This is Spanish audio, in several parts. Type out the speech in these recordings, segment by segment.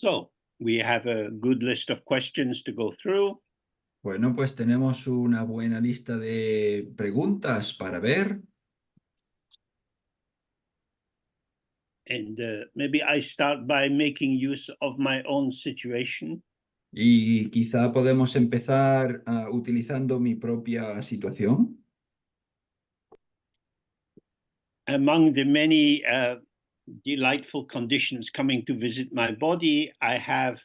So we have a good list of questions to go through. Bueno, pues tenemos una buena lista de preguntas para ver. And maybe I start by making use of my own situation. Y quizá podemos empezar utilizando mi propia situación. Among the many delightful conditions coming to visit my body, I have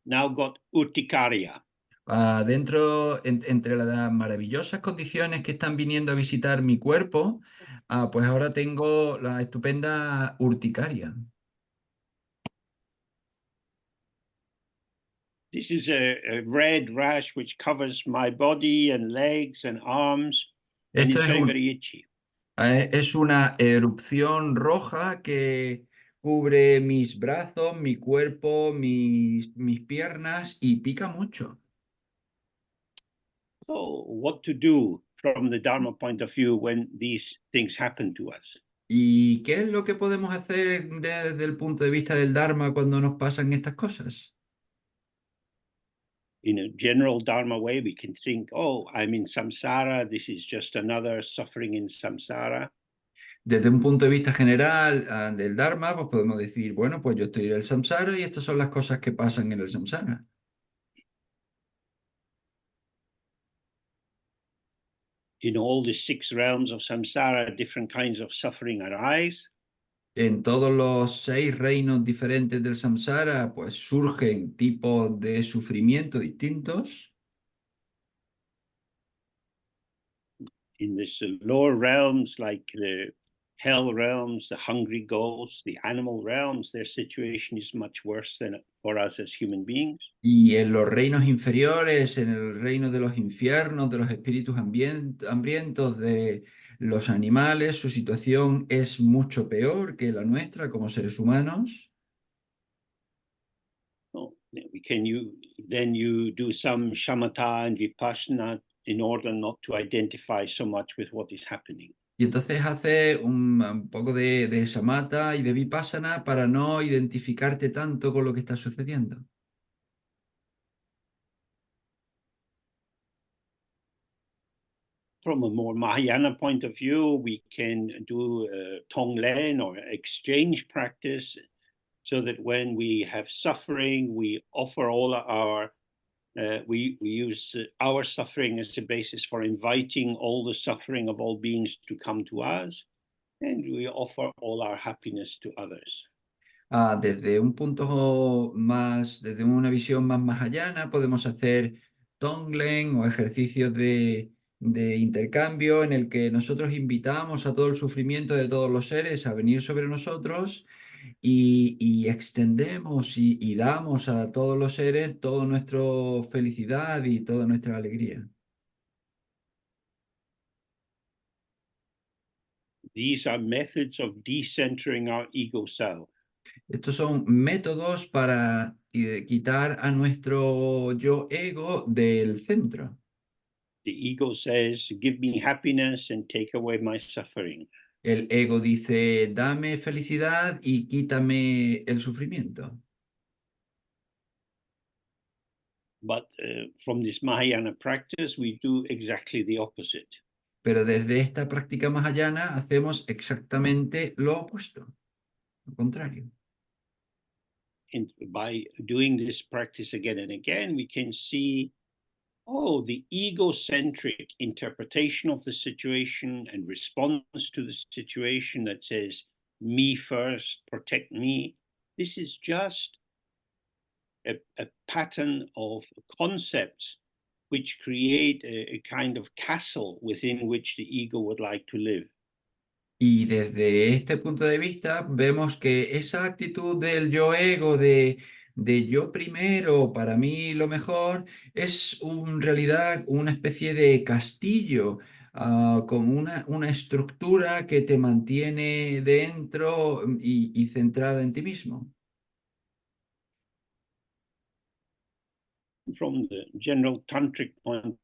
now got urticaria. Entre las maravillosas condiciones que están viniendo a visitar mi cuerpo, pues ahora tengo la estupenda urticaria. This is a red rash which covers my body and legs and arms, and Esto it's es very, very itchy. es una erupción roja que cubre mis brazos, mi cuerpo, mis piernas y pica mucho. So, what to do from the Dharma point of view when these things happen to us? ¿Y qué es lo que podemos hacer desde el punto de vista del Dharma cuando nos pasan estas cosas? In a general Dharma way, we can think, oh, I'm in samsara, this is just another suffering in samsara. Desde un punto de vista general, del Dharma, pues podemos decir, bueno, pues yo estoy en el samsara y estas son las cosas que pasan en el samsara. In all the 6 realms of samsara, different kinds of suffering arise. En todos los 6 reinos diferentes del samsara, pues surgen tipos de sufrimiento distintos. In this lower realms, like the hell realms, the hungry ghosts, the animal realms, their situation is much worse than for us as human beings. Y en los reinos inferiores, en el reino de los infiernos, de los espíritus hambrientos, de los animales, su situación es mucho peor que la nuestra como seres humanos. So then you do some shamatha and vipassana in order not to identify so much with what is happening. Y entonces hace un poco de samatha y de vipassana para no identificarte tanto con lo que está sucediendo. From a more Mahayana point of view, we can do tonglen or exchange practice so that when we have suffering, we offer all our we use our suffering as a basis for inviting all the suffering of all beings to come to us, and we offer all our happiness to others. Desde un punto más, desde una visión más mahayana, podemos hacer tonglen o ejercicios de intercambio en el que nosotros invitamos a todo el sufrimiento de todos los seres a venir sobre nosotros y extendemos y damos a todos los seres toda nuestra felicidad y toda nuestra alegría. These are methods of decentering our ego self. Estos son métodos para quitar a nuestro yo ego del centro. The ego says, give me happiness and take away my suffering. El ego dice, dame felicidad y quítame el sufrimiento. But from this Mahayana practice, we do exactly the opposite. Pero desde esta práctica mahayana hacemos exactamente lo opuesto, lo contrario. And by doing this practice again and again, we can see, oh, the egocentric interpretation of the situation and response to the situation that says, me first, protect me. This is just a pattern of concepts which create a kind of castle within which the ego would like to live. Y desde este punto de vista vemos que esa actitud del yo ego, de yo primero, para mí lo mejor, es en realidad una especie de castillo, con una estructura que te mantiene dentro y centrada en ti mismo. From the general Tantric point,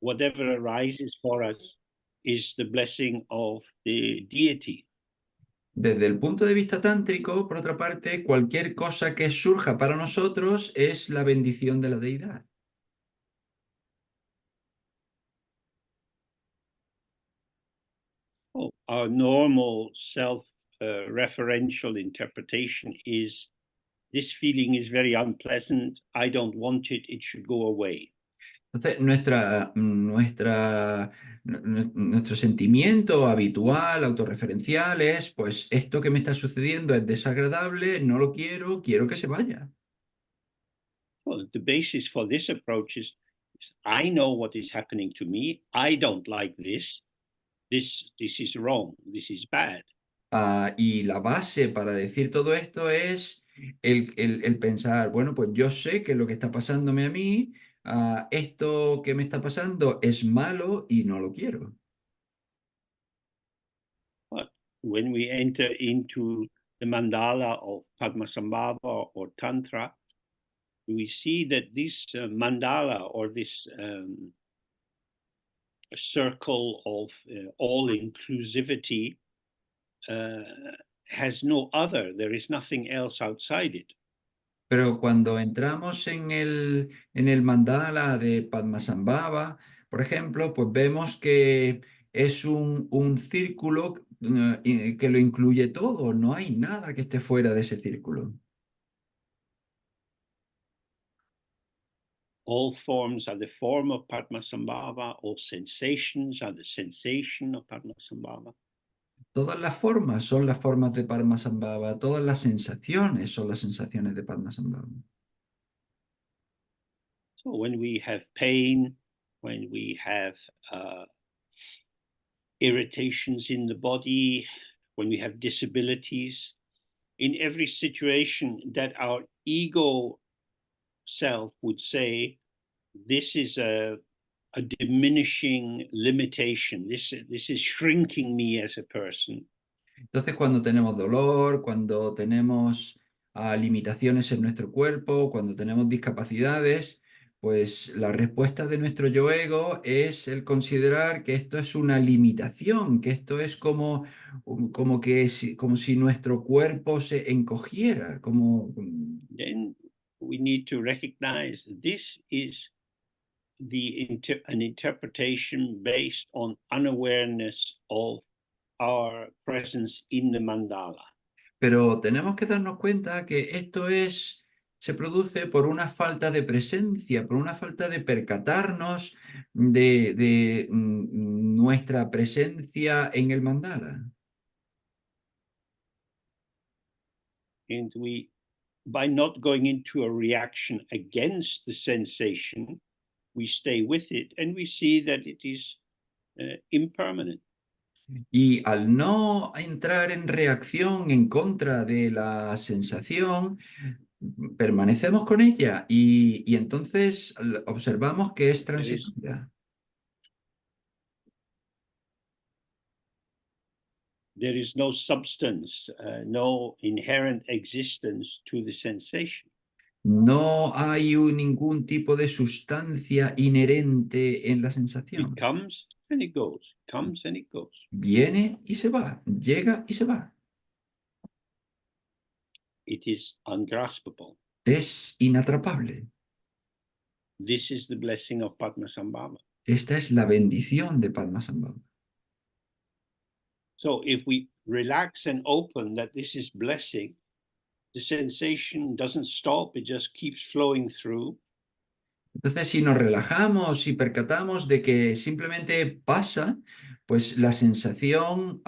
whatever arises for us is the blessing of the deity. Desde el punto de vista tántrico, por otra parte, cualquier cosa que surja para nosotros es la bendición de la deidad. Oh, our normal self-referential interpretation is this feeling is very unpleasant. I don't want it. It should go away. Entonces, nuestro sentimiento habitual, autorreferencial es, pues esto que me está sucediendo es desagradable, no lo quiero, quiero que se vaya. Well, the basis for this approach is I know what is happening to me. I don't like this. This is wrong. This is bad. Y la base para decir todo esto es el pensar, bueno, pues yo sé que lo que está pasándome a mí, esto que me está pasando es malo y no lo quiero. But when we enter into the mandala of Padmasambhava or Tantra, we see that this mandala or this circle of all inclusivity has no other. There is nothing else outside it. Pero cuando entramos en el mandala de Padmasambhava, por ejemplo, pues vemos que es un círculo que lo incluye todo, no hay nada que esté fuera de ese círculo. All forms are the form of Padmasambhava. All sensations are the sensation of Padmasambhava. Todas las formas son las formas de Padmasambhava, todas las sensaciones son las sensaciones de Padmasambhava. So when we have pain, when we have irritations in the body, when we have disabilities, in every situation that our ego self would say, this is a diminishing limitation. This is shrinking me as a person. Entonces, cuando tenemos dolor, cuando tenemos limitaciones en nuestro cuerpo, cuando tenemos discapacidades, pues la respuesta de nuestro yo ego es el considerar que esto es una limitación, que esto es como si nuestro cuerpo se encogiera, Then we need to recognize this is an interpretation based on unawareness of our presence in the mandala. Pero tenemos que darnos cuenta que se produce por una falta de presencia, por una falta de percatarnos de nuestra presencia en el mandala. And we, by not going into a reaction against the sensation, we stay with it and we see that it is impermanent. Y al no entrar en reacción en contra de la sensación, permanecemos con ella y entonces observamos que es There is transitoria. there is no substance, no inherent existence to the sensation. No hay ningún tipo de sustancia inherente en la It sensación. comes and it goes, comes and it goes. Viene y se va, llega y se va. It is ungraspable. Es inatrapable. This is the blessing of Padmasambhava. Esta es la bendición de Padmasambhava. So if we relax and open that this is blessing, the sensation doesn't stop, it just keeps flowing through. Entonces, si nos relajamos y percatamos de que simplemente pasa, pues la sensación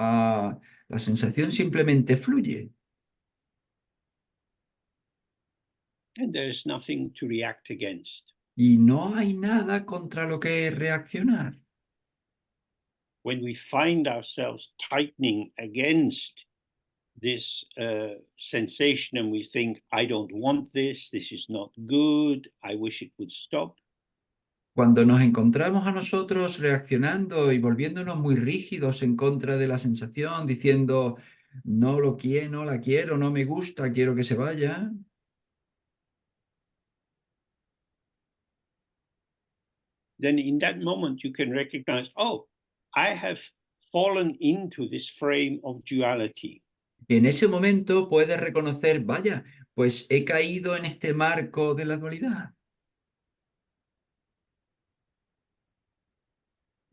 simplemente fluye And there is nothing to react against. y no hay nada contra lo que reaccionar. When we find ourselves tightening against this sensation and we think, I don't want this is not good, I wish it would stop. Cuando nos encontramos a nosotros reaccionando y volviéndonos muy rígidos en contra de la sensación, diciendo, no lo quiero, no la quiero, no me gusta, quiero que se vaya, Then in that moment you can recognize, oh, I have fallen into this frame of duality. En ese momento puedes reconocer, vaya, pues he caído en este marco de la dualidad.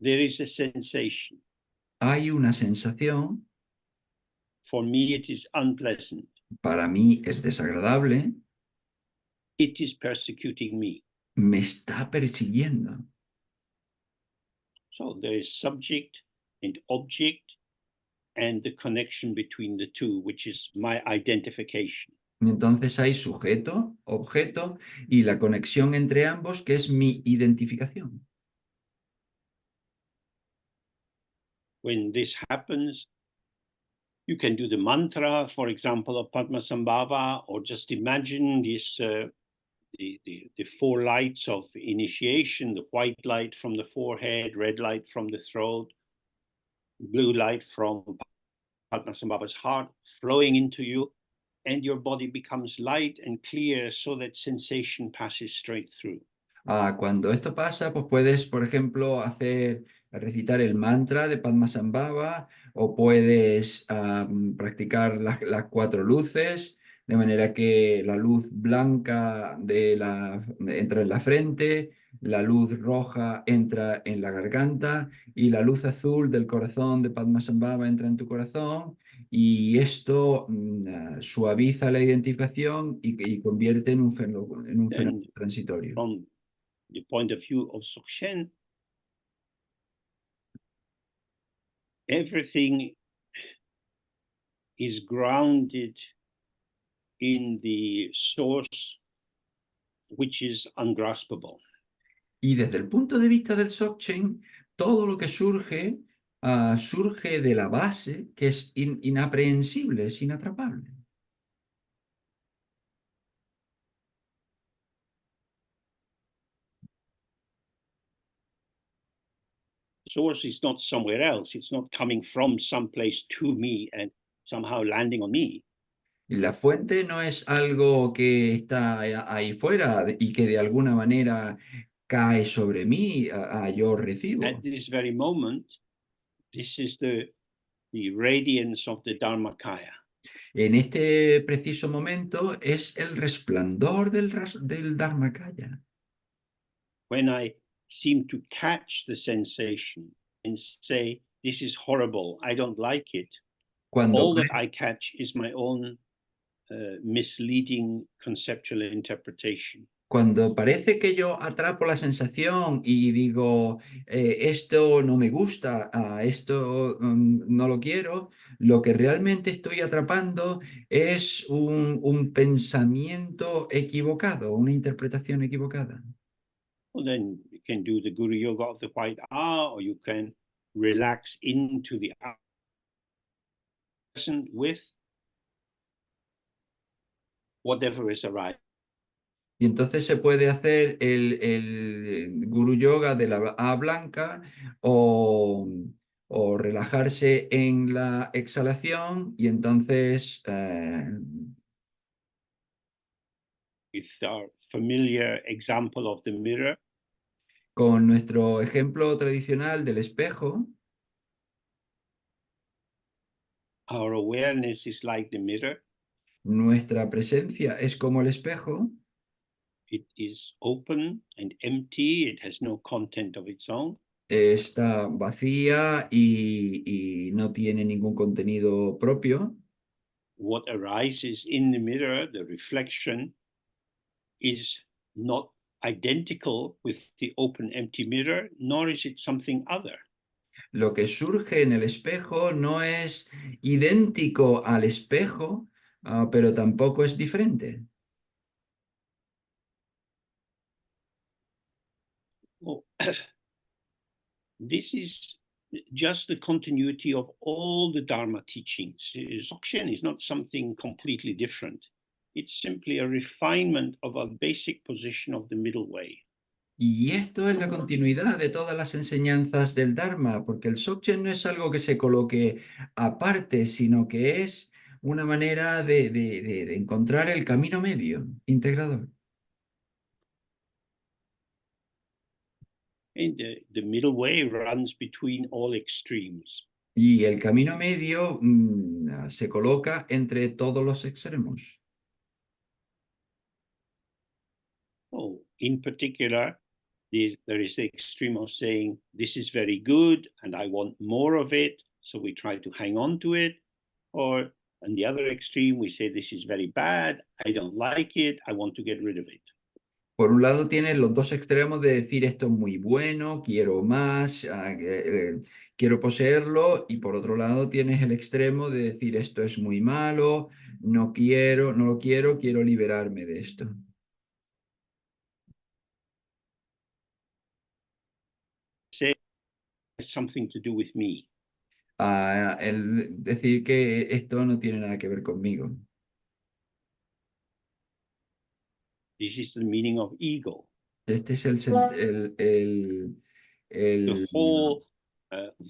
There is a sensation. Hay una sensación, For me, it is unpleasant. para mí es desagradable, It is persecuting me. me está persiguiendo. So there is subject and object and the connection between the two, which is my identification. Entonces hay sujeto, objeto y la conexión entre ambos, que es mi identificación. When this happens, you can do the mantra, for example, of Padmasambhava, or just imagine this the four lights of initiation: the white light from the forehead, red light from the throat, blue light from Padmasambhava's heart flowing into you, and your body becomes light and clear so that sensation passes straight through. Cuando esto pasa, pues puedes, por ejemplo, recitar el mantra de Padmasambhava o puedes practicar las cuatro luces, de manera que la luz blanca entra en la frente, la luz roja entra en la garganta y la luz azul del corazón de Padmasambhava entra en tu corazón. Y esto suaviza la identificación y convierte en un fenómeno And transitorio. from the point of view of Dzogchen, everything is grounded in the source which is ungraspable. Y desde el punto de vista del blockchain, todo lo que surge de la base que es inaprehensible, es inatrapable. Source is not somewhere else. It's not coming from someplace to me and somehow landing on me. Y la fuente no es algo que está ahí fuera y que de alguna manera cae sobre mí, yo At recibo. this very moment, this is the radiance of the Dharmakaya. En este preciso momento es el resplandor del Dharmakaya. When I seem to catch the sensation and say, this is horrible, I don't like it, Cuando, all that I catch is my own misleading conceptual interpretation. Cuando parece que yo atrapo la sensación y digo, esto no me gusta, esto no lo quiero, lo que realmente estoy atrapando es un pensamiento equivocado, una interpretación equivocada. Well, then you can do the Guru Yoga of the white hour, or you can relax into the present with whatever is arising. Y entonces se puede hacer el Guru Yoga de la A blanca o, o relajarse en la exhalación y entonces With our familiar example of the mirror, con nuestro ejemplo tradicional del espejo, our awareness is like the mirror. nuestra presencia es como el espejo, It is open and empty. It has no content of its own. está vacía y no tiene ningún contenido propio. What arises in the mirror, the reflection, is not identical with the open, empty mirror, nor is it something other. Lo que surge en el espejo no es idéntico al espejo, pero tampoco es diferente. Well, this is just the continuity of all the Dharma teachings. Dzogchen is not something completely different. It's simply a refinement of a basic position of the middle way. Y esto es la continuidad de todas las enseñanzas del Dharma, porque el Dzogchen no es algo que se coloque aparte, sino que es una manera de encontrar el camino medio, integrador. And the middle way runs between all extremes. Y el camino medio se coloca entre todos los extremos. Oh, in particular, there is the extreme of saying, this is very good and I want more of it, so we try to hang on to it. Or on the other extreme, we say, this is very bad, I don't like it, I want to get rid of it. Por un lado tienes los dos extremos de decir esto es muy bueno, quiero más, quiero poseerlo, y por otro lado tienes el extremo de decir esto es muy malo, no quiero, no lo quiero, quiero liberarme de esto. Say, it's something to do with me. El decir que esto no tiene nada que ver conmigo. This is the meaning of ego. Este es The el, whole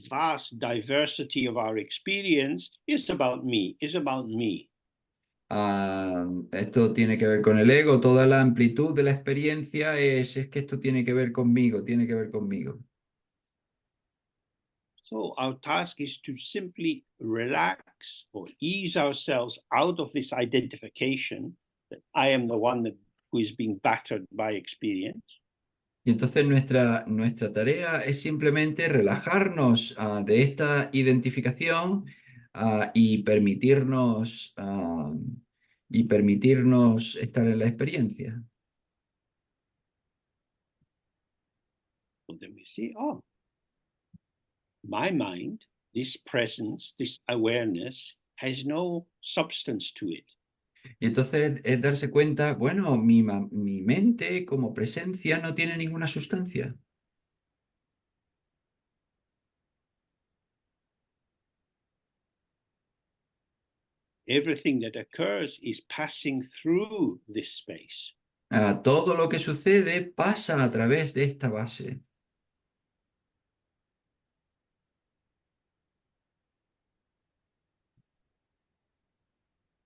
vast diversity of our experience is about me, is about me. esto tiene que ver con el ego, toda la amplitud de la experiencia es que esto tiene que ver conmigo, tiene que ver conmigo. So our task is to simply relax or ease ourselves out of this identification that I am the one who is being battered by experience. Y entonces nuestra tarea es simplemente relajarnos de esta identificación y permitirnos estar en la experiencia. So then we see, oh, my mind, this presence, this awareness has no substance to it. Y entonces es darse cuenta, bueno, mi mente como presencia no tiene ninguna sustancia. Everything that occurs is passing through this space. Todo lo que sucede pasa a través de esta base.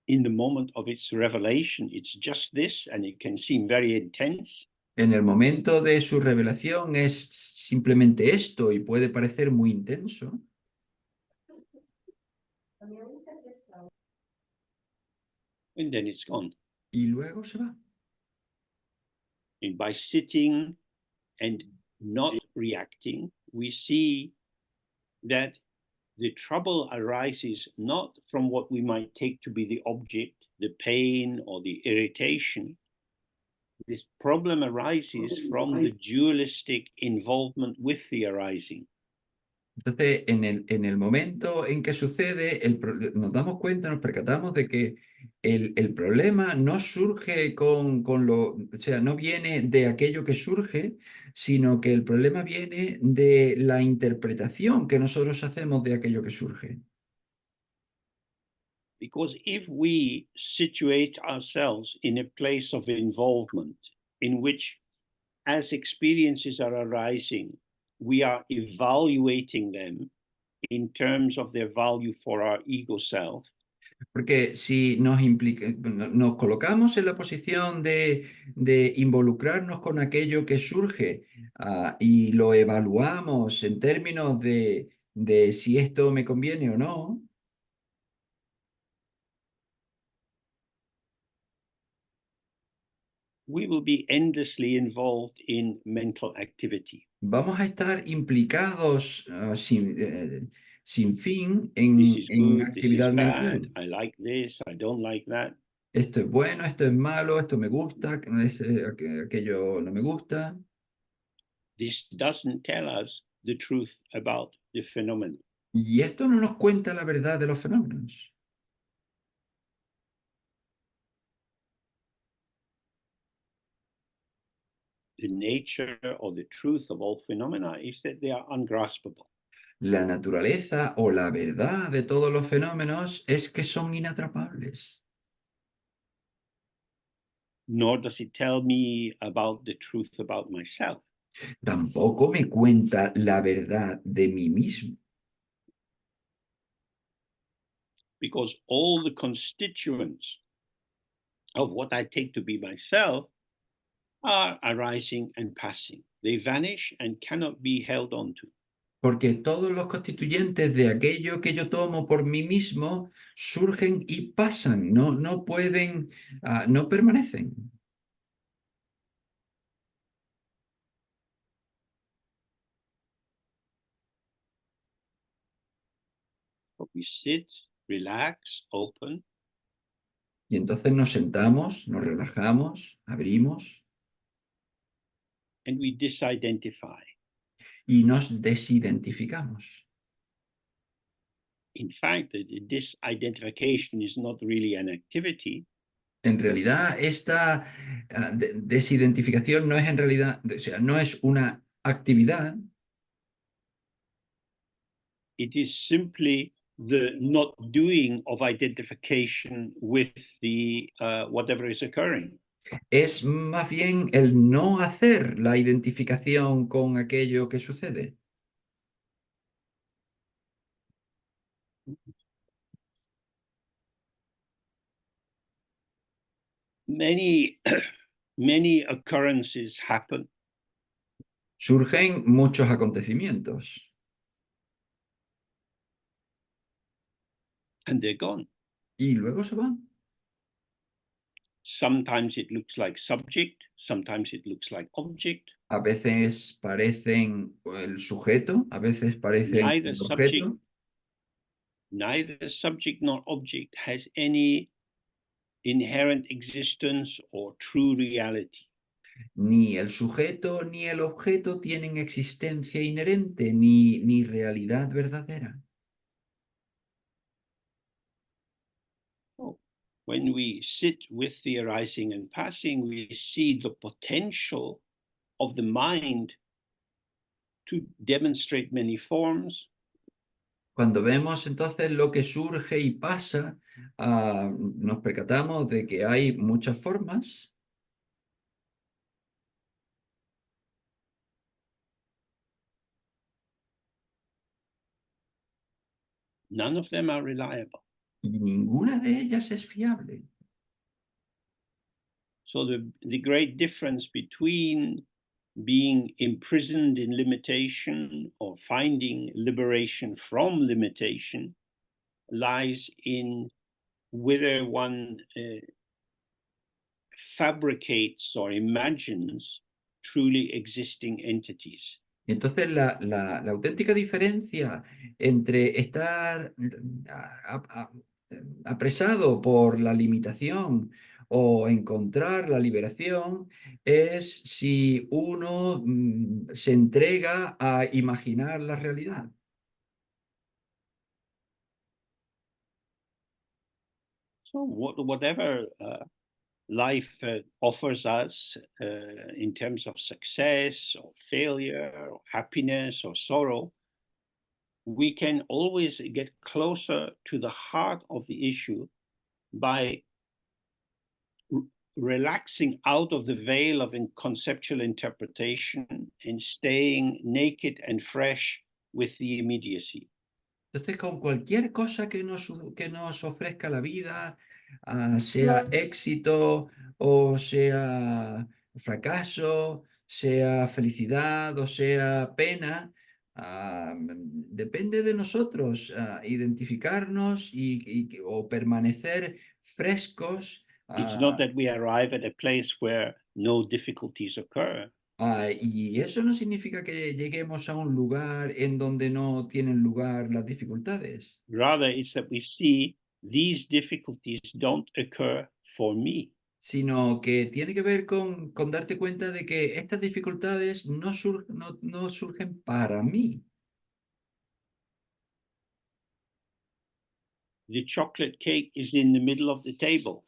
In the moment of its revelation, it's just this, and it can seem very intense. En el momento de su revelación es simplemente esto y puede parecer muy intenso. And then it's gone. Y luego se va. And by sitting and not reacting, we see that the trouble arises not from what we might take to be the object, the pain or the irritation. This problem arises from the dualistic involvement with the arising. Entonces, en el momento en que sucede, nos damos cuenta, nos percatamos de que el problema no surge o sea, no viene de aquello que surge, sino que el problema viene de la interpretación que nosotros hacemos de aquello que surge. Because if we situate ourselves in a place of involvement in which, as experiences are arising, we are evaluating them in terms of their value for our ego self, Porque si nos colocamos en la posición de involucrarnos con aquello que surge y lo evaluamos en términos de si esto me conviene o no, we will be endlessly involved in mental activity. vamos a estar implicados sin fin This is en good, this is actividad bad, mental. I like this, I don't like that. Esto es bueno, esto es malo, esto me gusta, aquello no me gusta. This doesn't tell us the truth about the phenomenon. Y esto no nos cuenta la verdad de los fenómenos. The nature or the truth of all phenomena is that they are ungraspable. La naturaleza o la verdad de todos los fenómenos es que son inatrapables. Nor does it tell me about the truth about myself. Tampoco me cuenta la verdad de mí mismo, Because all the constituents of what I take to be myself are arising and passing. They vanish and cannot be held on to. Porque todos los constituyentes de aquello que yo tomo por mí mismo surgen y pasan, no pueden, no permanecen. So we sit, relax, open, Y entonces nos sentamos, nos relajamos, abrimos and we disidentify. y nos desidentificamos. In fact, the disidentification is not really an activity. En realidad, esta desidentificación no es en realidad, o sea, no es una actividad, It is simply the not doing of identification with the whatever is occurring. es más bien el no hacer la identificación con aquello que sucede. Many many occurrences happen Surgen muchos acontecimientos and they're gone. y luego se van. Sometimes it looks like subject, sometimes it looks like object. A veces parecen el sujeto, a veces parecen Neither el subject, objeto, neither subject nor object has any inherent existence or true reality. ni el sujeto ni el objeto tienen existencia inherente ni realidad verdadera. Oh, when we sit with the arising and passing, we see the potential of the mind to demonstrate many forms, Cuando vemos entonces lo que surge y pasa, nos percatamos de que hay muchas formas. none of them are reliable. Y ninguna de ellas es fiable. So the great difference between being imprisoned in limitation or finding liberation from limitation lies in whether one fabricates or imagines truly existing entities. Entonces, la auténtica diferencia entre estar apresado por la limitación o encontrar la liberación es si uno se entrega a imaginar la realidad. So whatever life offers us in terms of success or failure or happiness or sorrow, we can always get closer to the heart of the issue by relaxing out of the veil of conceptual interpretation and staying naked and fresh with the immediacy. Entonces, con cualquier cosa que nos ofrezca la vida, sea éxito o sea fracaso, sea felicidad o sea pena, depende de nosotros identificarnos o permanecer frescos. It's not that we arrive at a place where no difficulties occur. Y eso no significa que lleguemos a un lugar en donde no tienen lugar las dificultades, Rather, it's that we see these difficulties don't occur for me. sino que tiene que ver con darte cuenta de que estas dificultades no surgen para mí. The chocolate cake is in the middle of the table.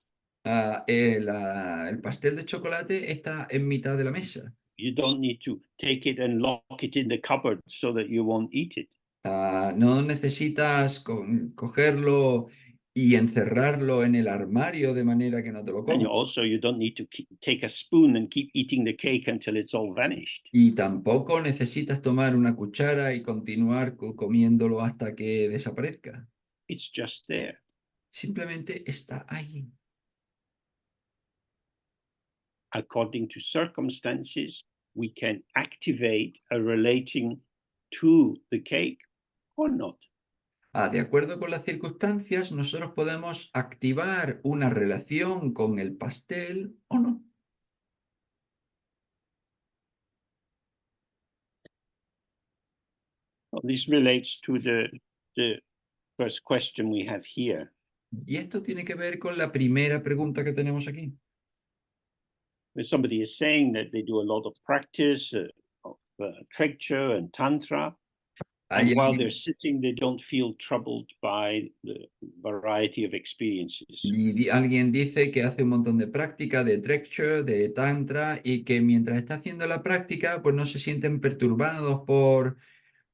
El pastel de chocolate está en mitad de la mesa. You don't need to take it and lock it in the cupboard so that you won't eat it. No necesitas cogerlo y encerrarlo en el armario de manera que no te lo And comas. you don't need to take a spoon and keep eating the cake until it's all vanished. Y tampoco necesitas tomar una cuchara y continuar comiéndolo hasta que desaparezca. It's just there. Simplemente está ahí. According to circumstances, we can activate a relating to the cake or not. De acuerdo con las circunstancias, nosotros podemos activar una relación con el pastel o no. Well, this relates to the first question we have here. Y esto tiene que ver con la primera pregunta que tenemos aquí. Where somebody is saying that they do a lot of practice of Trekchö and Tantra, Hay and while they're alguien, sitting, they don't feel troubled by the variety of experiences. alguien dice que hace un montón de práctica de Trekchö, de Tantra, y que mientras está haciendo la práctica, pues no se sienten perturbados por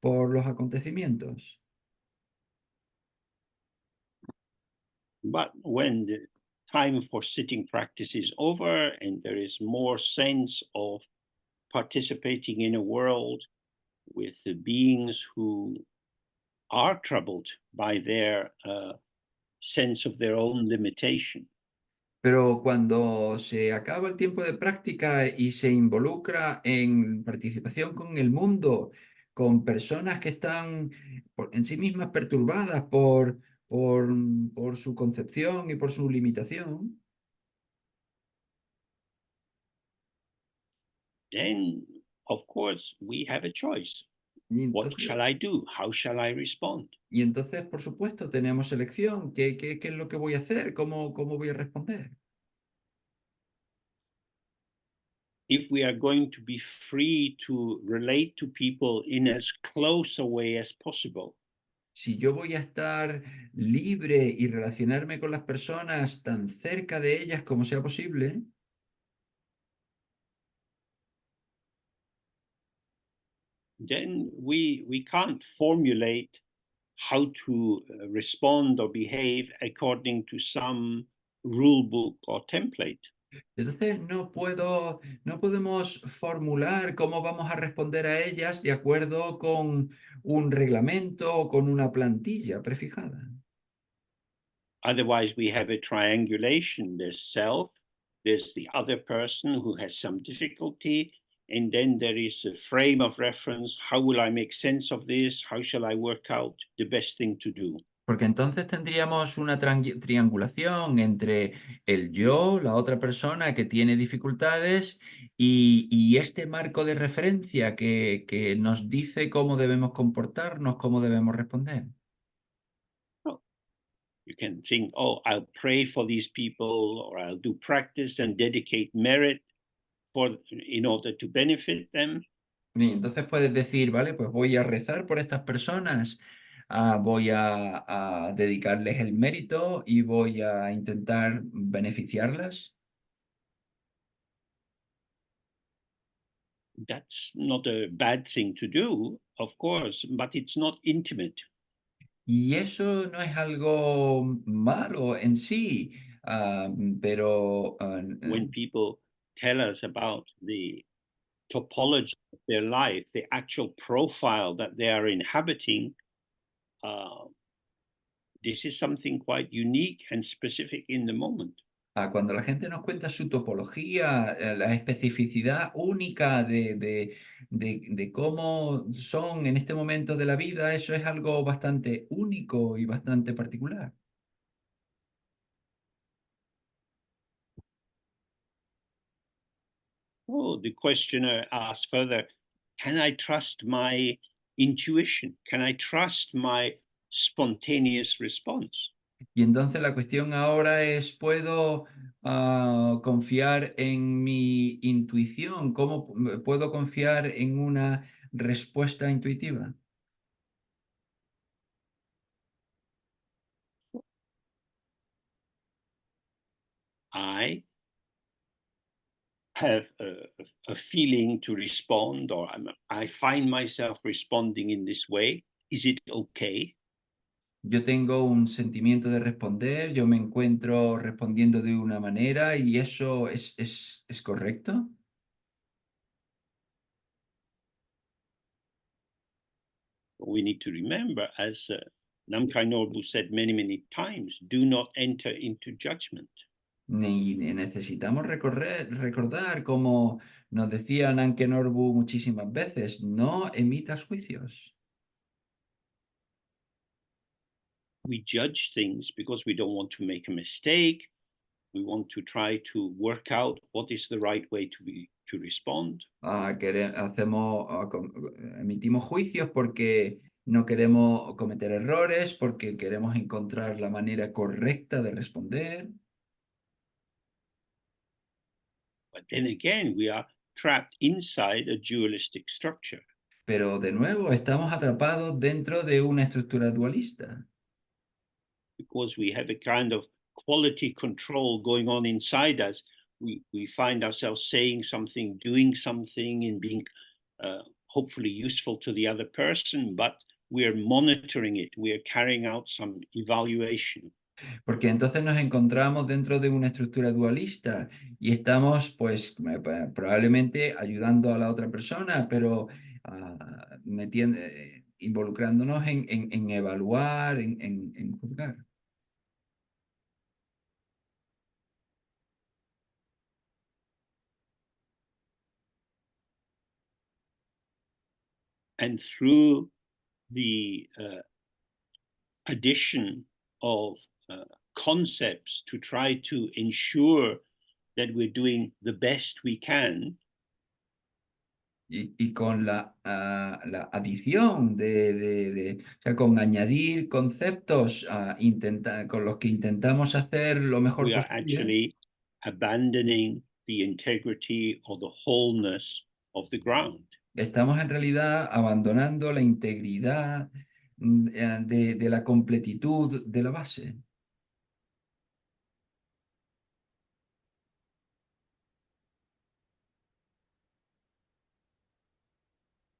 los acontecimientos. But when the time for sitting practice is over and there is more sense of participating in a world with the beings who are troubled by their sense of their own limitation, Pero cuando se acaba el tiempo de práctica y se involucra en participación con el mundo, con personas que están en sí mismas perturbadas por su concepción y por su limitación, then of course we have a choice. y What entonces, shall I do? How shall I respond? por supuesto, tenemos elección. ¿Qué es lo que voy a hacer? ¿Cómo voy a responder? If we are going to be free to relate to people in as close a way as possible, Si yo voy a estar libre y relacionarme con las personas tan cerca de ellas como sea posible, then we can't formulate how to respond or behave according to some rule book or template. entonces no podemos formular cómo vamos a responder a ellas de acuerdo con un reglamento o con una plantilla prefijada. Otherwise, we have a triangulation. There's self, there's the other person who has some difficulty, and then there is a frame of reference. How will I make sense of this? How shall I work out the best thing to do? Porque entonces tendríamos una triangulación entre el yo, la otra persona que tiene dificultades, y este marco de referencia que nos dice cómo debemos comportarnos, cómo debemos responder. Well, you can think, oh, I'll pray for these people, or I'll do practice and dedicate merit in order to benefit them. Y entonces puedes decir, vale, pues voy a rezar por estas personas, voy a dedicarles el mérito y voy a intentar beneficiarlas. That's not a bad thing to do, of course, but it's not intimate. Y eso no es algo malo en sí, pero When people tell us about the topology of their life, the actual profile that they are inhabiting, uh, this is something quite unique and specific in the moment. cuando la gente nos cuenta su topología, la especificidad única de cómo son en este momento de la vida, eso es algo bastante único y bastante particular. Oh, the questioner asks further, can I trust my intuition? Can I trust my spontaneous response? Y entonces la cuestión ahora es, ¿puedo confiar en mi intuición? ¿Cómo puedo confiar en una respuesta intuitiva? I have a feeling to respond, or I find myself responding in this way. Is it okay? Yo tengo un sentimiento de responder, yo me encuentro respondiendo de una manera y eso es correcto. We need to remember, as Namkhai Norbu said many, many times, do not enter into judgment. Necesitamos recordar como Nos decía Nanke Norbu muchísimas veces, no emitas juicios. We judge things because we don't want to make a mistake. We want to try to work out what is the right way to respond. Emitimos juicios porque no queremos cometer errores, porque queremos encontrar la manera correcta de responder. But then again, we are trapped inside a dualistic structure. Pero de nuevo, estamos atrapados dentro de una estructura dualista. Because we have a kind of quality control going on inside us, we find ourselves saying something, doing something, and being hopefully useful to the other person, but we are monitoring it. We are carrying out some evaluation. Porque entonces nos encontramos dentro de una estructura dualista y estamos, pues, probablemente ayudando a la otra persona, pero involucrándonos en evaluar, en juzgar. And through the addition of concepts to try to ensure that we're doing the best we can, Y con la adición o sea, con añadir conceptos con los que intentamos hacer lo mejor we are posible, actually abandoning the integrity or the wholeness of the ground. estamos en realidad abandonando la integridad de la completitud de la base.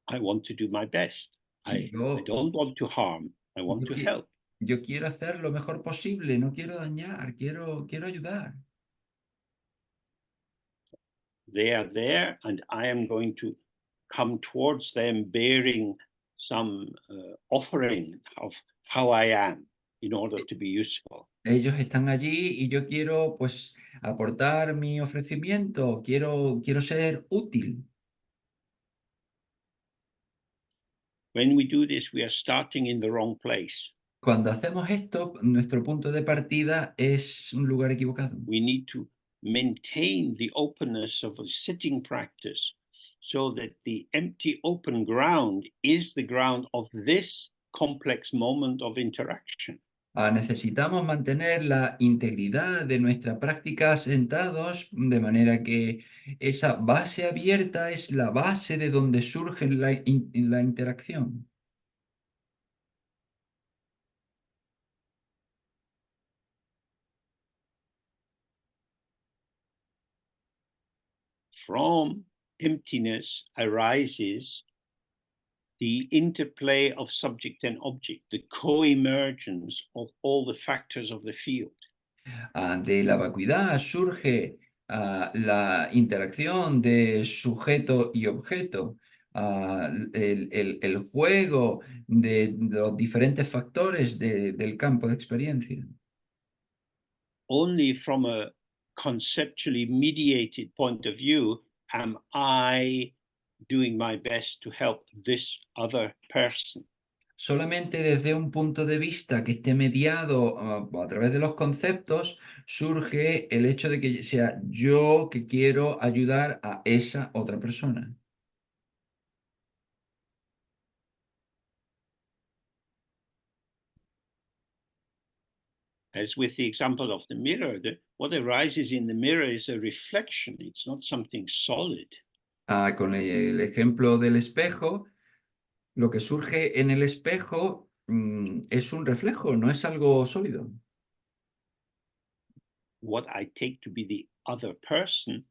I want to do my best. I Yo, don't want to harm. I want yo, to qui- help. yo quiero hacer lo mejor posible, no quiero dañar, quiero ayudar. They are there, and I am going to come towards them bearing some offering of how I am in order to be useful. Ellos están allí y yo quiero, pues, aportar mi ofrecimiento, quiero ser útil. When we do this, we are starting in the wrong place. Cuando hacemos esto, nuestro punto de partida es un lugar equivocado. We need to maintain the openness of a sitting practice so that the empty open ground is the ground of this complex moment of interaction. Necesitamos mantener la integridad de nuestra práctica sentados, de manera que esa base abierta es la base de donde surge la interacción. From emptiness arises the interplay of subject and object, the co-emergence of all the factors of the field. De la vacuidad surge la interacción de sujeto y objeto, el juego de los diferentes factores del campo de experiencia. Only from a conceptually mediated point of view am I doing my best to help this other person. Solamente desde un punto de vista que esté mediado a través de los conceptos, surge el hecho de que sea yo que quiero ayudar a esa otra persona. As with the example of the mirror, what arises in the mirror is a reflection, it's not something solid. Con el ejemplo del espejo, lo que surge en el espejo es un reflejo, no es algo sólido. What I take to be the other person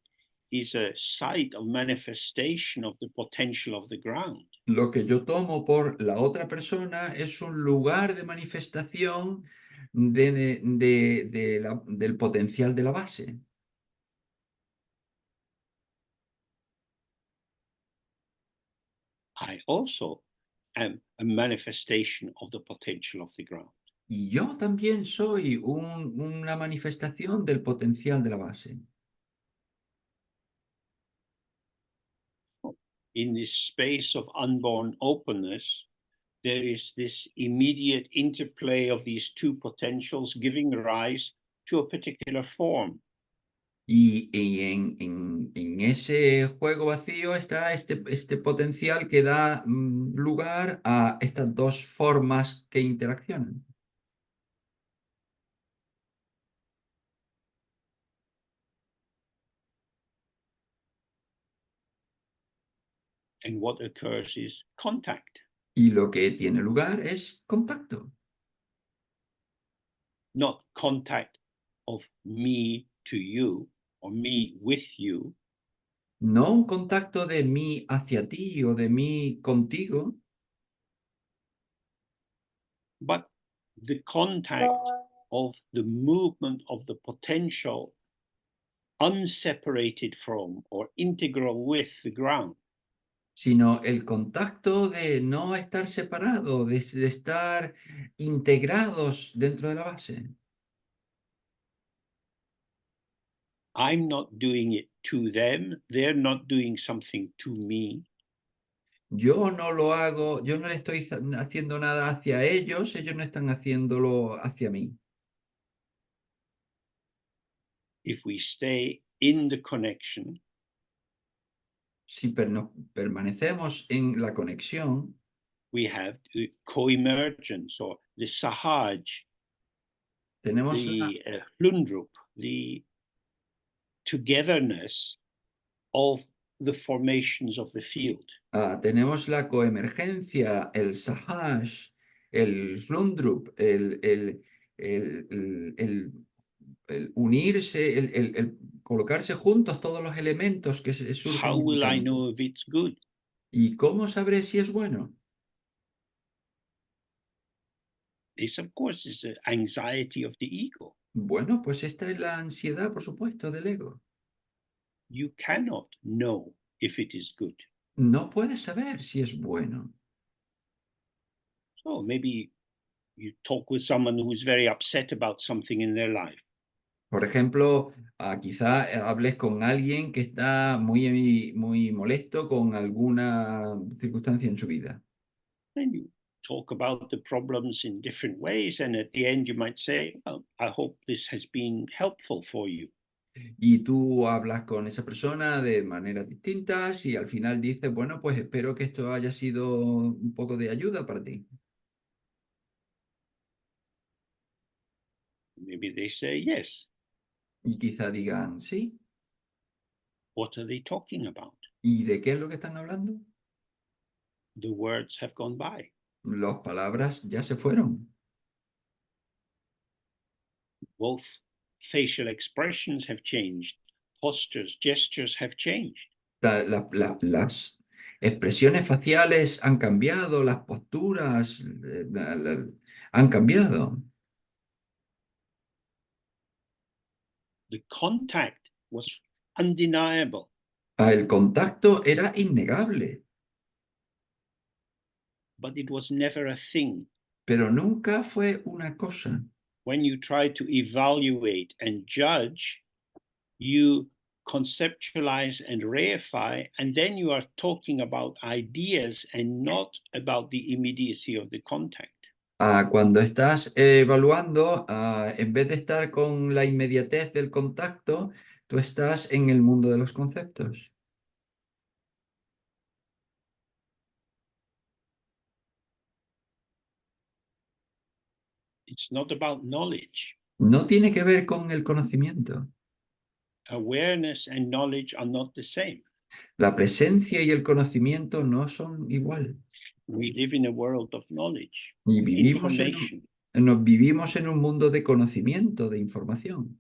is a site of manifestation of the potential of the ground. Lo que yo tomo por la otra persona es un lugar de manifestación del potencial de la base. I also am a manifestation of the potential of the ground. Y yo también soy una manifestación del potencial de la base. in this space of unborn openness, there is this immediate interplay of these two potentials giving rise to a particular form. Y en ese juego vacío está este potencial que da lugar a estas dos formas que interaccionan. And what occurs is contact. Y lo que tiene lugar es contacto. Not contact of me to you or me with you, No un contacto de mí hacia ti o de mí contigo, but the contact of the movement of the potential unseparated from or integral with the ground. sino el contacto de no estar separado, de estar integrados dentro de la base. I'm not doing it to them, they're not doing something to me. Yo no lo hago, yo no le estoy haciendo nada hacia ellos no están haciéndolo hacia mí. If we stay in the connection, Si permanecemos en la conexión, we have the co-emergence or the sahaj, tenemos the hlundrup, the togetherness of the formations of the field. tenemos la coemergencia, el sahaj, el flundrup, el unirse, el colocarse juntos todos los elementos que surgen How en el will I campo. know if it's good? ¿Y cómo sabré si es bueno? This, of course, is the anxiety of the ego. Bueno, pues esta es la ansiedad, por supuesto, del ego. You cannot know if it is good. No puedes saber si es bueno. So maybe you talk with someone who is very upset about something in their life. Por ejemplo, quizá hables con alguien que está muy molesto con alguna circunstancia en su vida. And you talk about the problems in different ways. And at the end, you might say, well, I hope this has been helpful for you. Y tú hablas con esa persona de maneras distintas y al final dices, bueno, pues espero que esto haya sido un poco de ayuda para ti. Maybe they say, yes. Y quizá digan, sí. What are they talking about? ¿Y de qué es lo que están hablando? The words have gone by. Las palabras ya se fueron. Both facial expressions have changed, postures, gestures have changed. Las expresiones faciales han cambiado, las posturas han cambiado. The contact was undeniable, El contacto era innegable, but it was never a thing. pero nunca fue una cosa. When you try to evaluate and judge, you conceptualize and reify, and then you are talking about ideas and not about the immediacy of the contact. Cuando estás evaluando, en vez de estar con la inmediatez del contacto, tú estás en el mundo de los conceptos. It's not about knowledge. No tiene que ver con el conocimiento. Awareness and knowledge are not the same. La presencia y el conocimiento no son igual. We live in a world of knowledge, Y information. nos vivimos en un mundo de conocimiento, de información.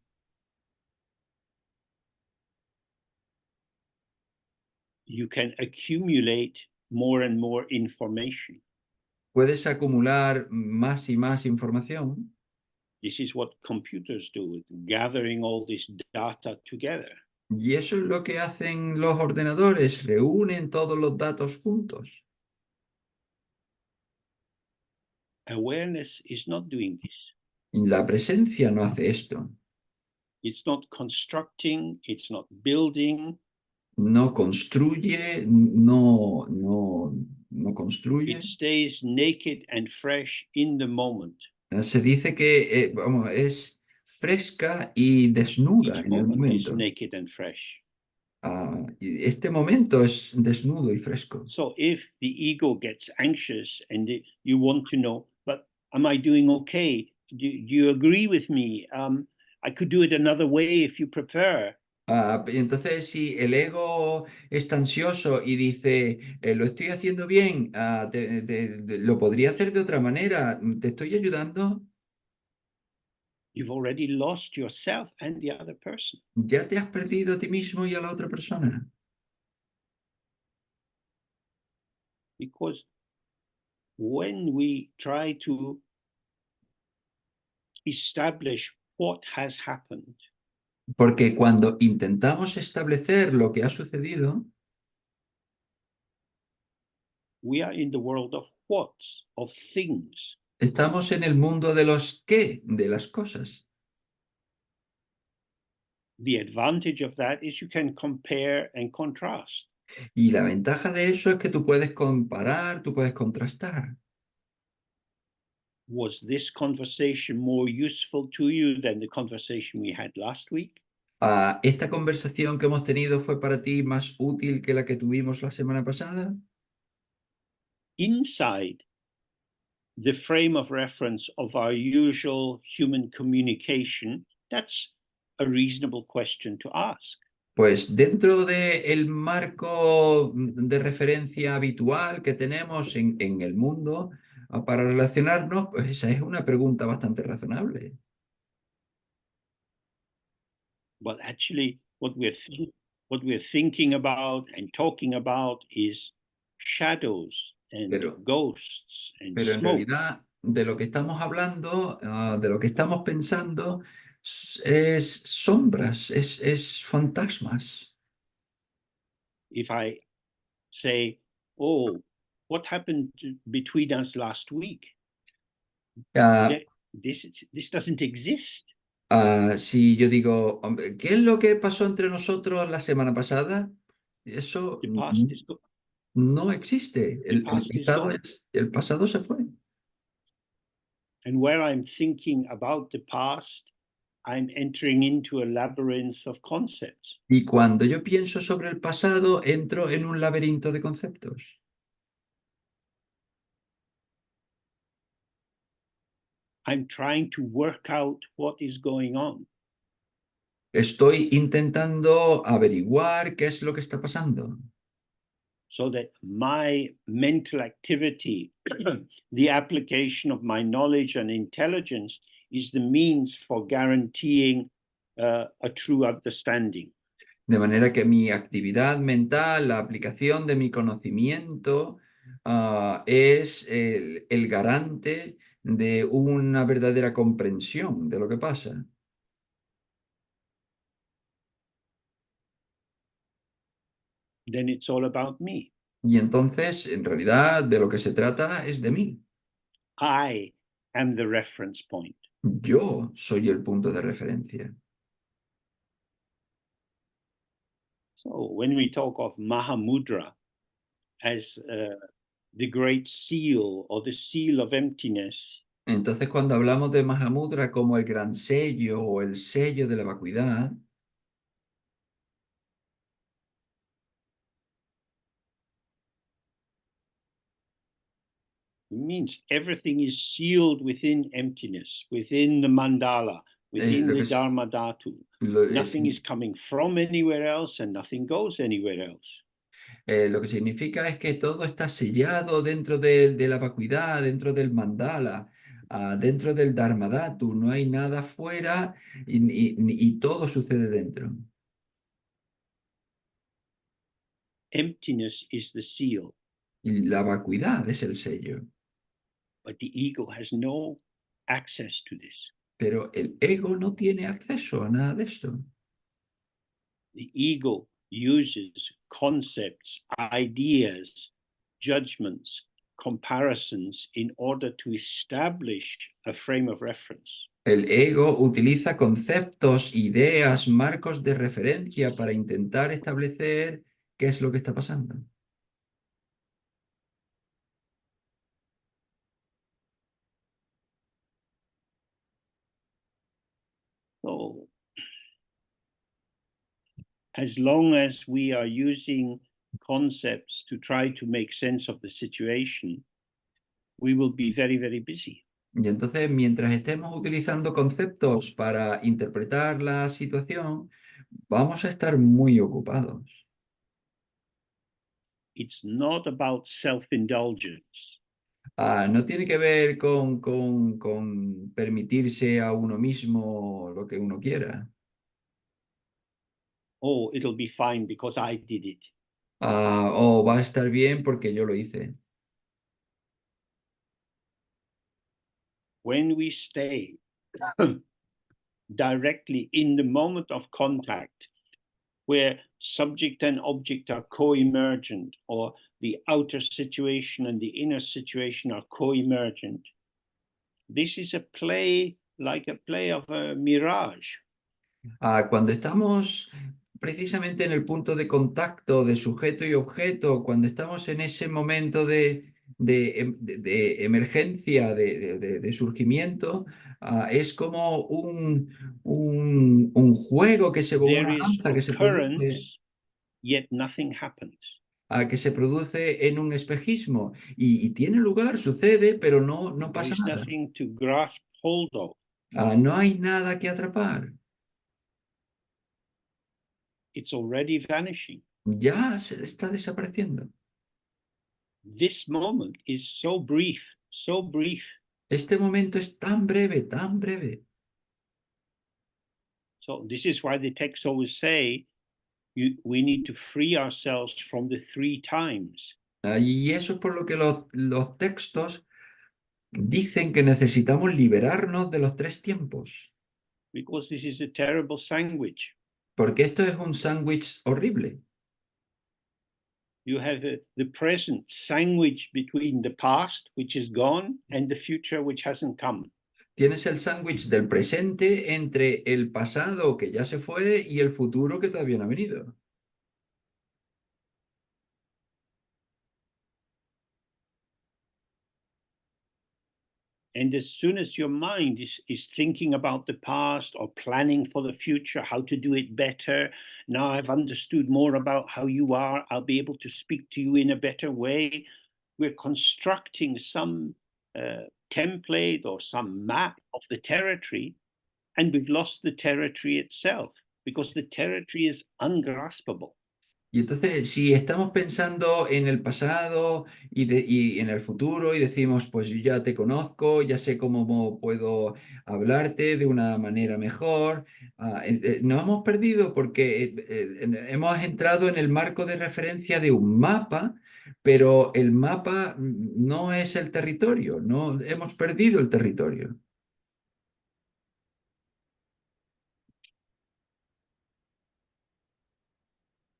You can accumulate more and more information. Puedes acumular más y más información. This is what computers do, gathering all this data together. Y eso es lo que hacen los ordenadores, reúnen todos los datos juntos. Awareness is not doing this. La presencia no hace esto. It's not constructing, it's not building, no construye, no construye. It stays naked and fresh in the moment. Se dice que vamos, es fresca y desnuda Each en el moment is momento. naked and fresh. Y este momento es desnudo y fresco. So if the ego gets anxious and you want to know, but am I doing okay? Do you agree with me? I could do it another way if you prefer. Y entonces, si el ego está ansioso y dice, lo estoy haciendo bien, lo podría hacer de otra manera, ¿te estoy ayudando? You've already lost yourself and the other person. Ya te has perdido a ti mismo y a la otra persona. Because when we try to establish what has happened, Porque cuando intentamos establecer lo que ha sucedido, we are in the world of whats, of things. estamos en el mundo de los qué, de las cosas. The advantage of that is you can compare and contrast. Y la ventaja de eso es que tú puedes comparar, tú puedes contrastar. Was this conversation more useful to you than the conversation we had last week? ¿Esta conversación que hemos tenido fue para ti más útil que la que tuvimos la semana pasada? Inside the frame of reference of our usual human communication, that's a reasonable question to ask. Pues dentro del marco de referencia habitual que tenemos en el mundo para relacionarnos, pues esa es una pregunta bastante razonable. But actually, what we're thinking about and talking about is shadows and Pero, ghosts and pero en smoke. realidad de lo que estamos hablando, de lo que estamos pensando, es sombras, es fantasmas. If I say, "Oh, what happened between us last week?" Ah, That this doesn't exist. Si yo digo, "Hombre, ¿qué es lo que pasó entre nosotros la semana pasada?" Eso The past is no existe. the El past is pasado gone. el pasado se fue. And where I'm thinking about the past, I'm entering into a labyrinth of concepts. Y cuando yo pienso sobre el pasado, entro en un laberinto de conceptos. I'm trying to work out what is going on. Estoy intentando averiguar qué es lo que está pasando. So that my mental activity, the application of my knowledge and intelligence, is the means for guaranteeing a true understanding. De manera que mi actividad mental, la aplicación de mi conocimiento, es el garante de una verdadera comprensión de lo que pasa. Then it's all about me. Y entonces, en realidad, de lo que se trata es de mí. I am the reference point. Yo soy el punto de referencia. So when we talk of Mahamudra as the great seal or the seal of emptiness, Entonces, cuando hablamos de Mahamudra como el gran sello o el sello de la vacuidad, it means everything is sealed within emptiness, within the mandala, within lo the que, Dharma Dhatu. lo, es- Nothing is coming from anywhere else and nothing goes anywhere else. lo que significa es que todo está sellado dentro de la vacuidad, dentro del mandala, dentro del dharmadhatu. No hay nada fuera y todo sucede dentro. Emptiness is the seal, Y la vacuidad es el sello. but the ego has no access to this. Pero el ego no tiene acceso a nada de esto. The ego uses concepts, ideas, judgments, comparisons in order to establish a frame of reference. El ego utiliza conceptos, ideas, marcos de referencia para intentar establecer qué es lo que está pasando. So as long as we are using concepts to try to make sense of the situation, we will be very, very busy. Y entonces, mientras estemos utilizando conceptos para interpretar la situación, vamos a estar muy ocupados. It's not about self-indulgence. No tiene que ver con permitirse a uno mismo lo que uno quiera. Oh, it'll be fine because I did it. O va a estar bien porque yo lo hice. When we stay directly in the moment of contact, where subject and object are co-emergent, or the outer situation and the inner situation are co-emergent, this is a play like a play of a mirage. Cuando estamos precisamente en el punto de contacto de sujeto y objeto, cuando estamos en ese momento de emergencia, de surgimiento, es como un juego que se, There una is danza occurrence, yet nothing happens. que se produce en un espejismo y tiene lugar, sucede, pero no There pasa is nada. nothing to grasp hold of. No hay nada que atrapar. It's already vanishing. Ya se está desapareciendo. This moment is so brief, so brief. Este momento es tan breve, tan breve. So this is why the texts always say we need to free ourselves from the three times. Y eso es por lo que los textos dicen que necesitamos liberarnos de los tres tiempos, Because this is a terrible sandwich. porque esto es un sándwich horrible. You have the present sandwich between the past, which is gone, and the future, which hasn't come. Tienes el sándwich del presente entre el pasado que ya se fue y el futuro que todavía no ha venido. And as soon as your mind is thinking about the past or planning for the future, how to do it better, now I've understood more about how you are, I'll be able to speak to you in a better way. We're constructing some template or some map of the territory, and we've lost the territory itself because the territory is ungraspable. Y entonces, si estamos pensando en el pasado y en el futuro y decimos, pues yo ya te conozco, ya sé cómo puedo hablarte de una manera mejor, nos hemos perdido porque hemos entrado en el marco de referencia de un mapa, pero el mapa no es el territorio, no hemos perdido el territorio.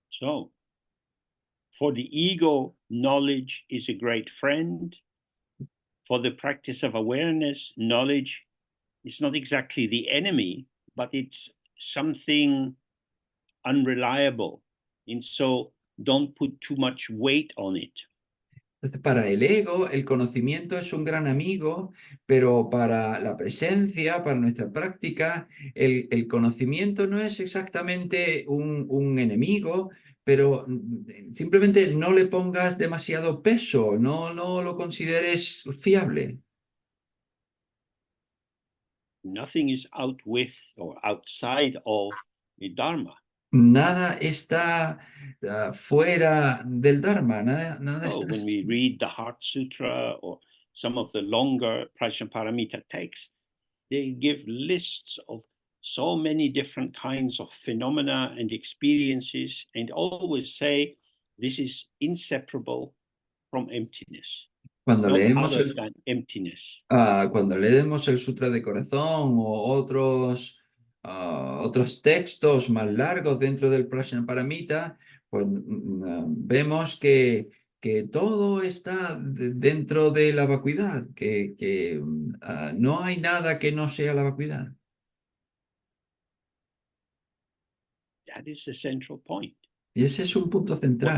So, for the ego, knowledge is a great friend. For the practice of awareness, knowledge is not exactly the enemy, but it's something unreliable. And so don't put too much weight on it. Entonces, para el ego, el conocimiento es un gran amigo, pero para la presencia, para nuestra práctica, el conocimiento no es exactamente un enemigo, pero simplemente no le pongas demasiado peso, no lo consideres fiable. Nothing is out with or outside of the Dharma. Nada está fuera del Dharma, nada Oh, está... when we read the Heart Sutra or some of the longer Prajnaparamita texts, they give lists of so many different kinds of phenomena and experiences, and always say this is inseparable from emptiness, Cuando not leemos other el than emptiness. Cuando leemos el Sutra de Corazón o otros textos más largos dentro del Prajnaparamita, pues vemos que todo está dentro de la vacuidad, que no hay nada que no sea la vacuidad. That is the central point. Y ese es un punto central.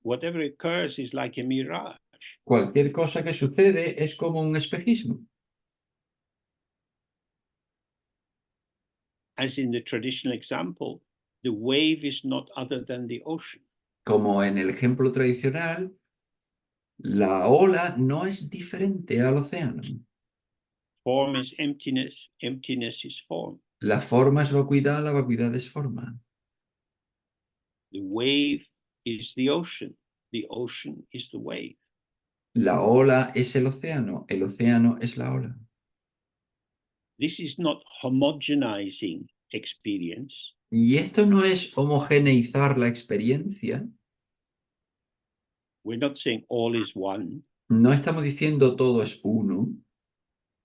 Whatever occurs is like a mirage. Cualquier cosa que sucede es como un espejismo. As in the traditional example, the wave is not other than the ocean. Como en el ejemplo tradicional, la ola no es diferente al océano. Form is emptiness, emptiness is form. La forma es vacuidad, la vacuidad es forma. The wave is the ocean is the wave. La ola es el océano es la ola. This is not homogenizing experience. Y esto no es homogeneizar la experiencia. We're not saying all is one. No estamos diciendo todo es uno.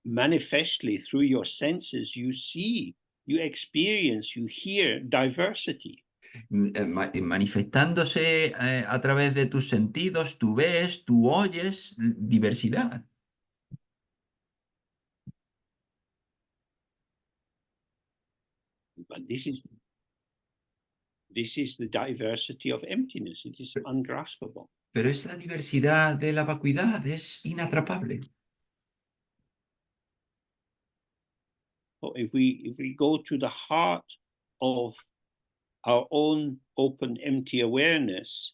Manifestly, through your senses, you see, you experience, you hear diversity. Manifestándose a través de tus sentidos, tú ves, tú oyes diversidad. But this is the diversity of emptiness. It is ungraspable. Pero es la diversidad de la vacuidad, es inatrapable. So if we go to the heart of our own open, empty awareness,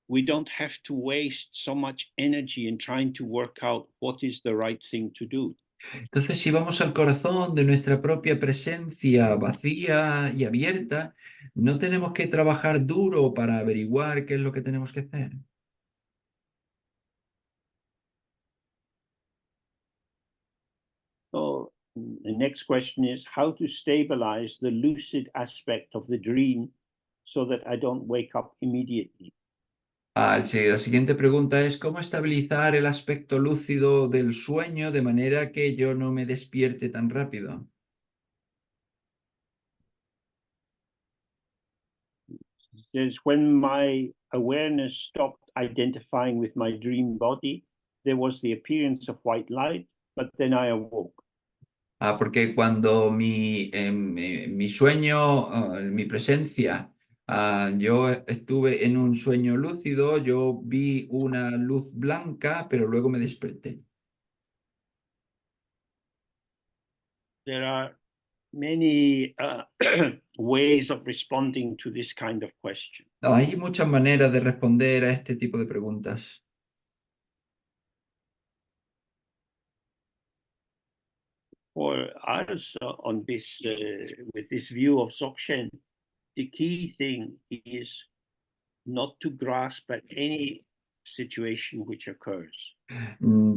we don't have to waste so much energy in trying to work out what is the right thing to do. Entonces, si vamos al corazón de nuestra propia presencia vacía y abierta, no tenemos que trabajar duro para averiguar qué es lo que tenemos que hacer. So the next question is how to stabilize the lucid aspect of the dream so that I don't wake up immediately. La siguiente pregunta es, ¿cómo estabilizar el aspecto lúcido del sueño de manera que yo no me despierte tan rápido? There's when my awareness stopped identifying with my dream body, there was the appearance of white light, but then I awoke. Porque cuando mi sueño, mi presencia, yo estuve en un sueño lúcido, yo vi una luz blanca, pero luego me desperté. There are many ways of responding to this kind of question. Hay muchas maneras de responder a este tipo de preguntas. For us on this, with this view of Dzogchen, the key thing is not to grasp at any situation which occurs.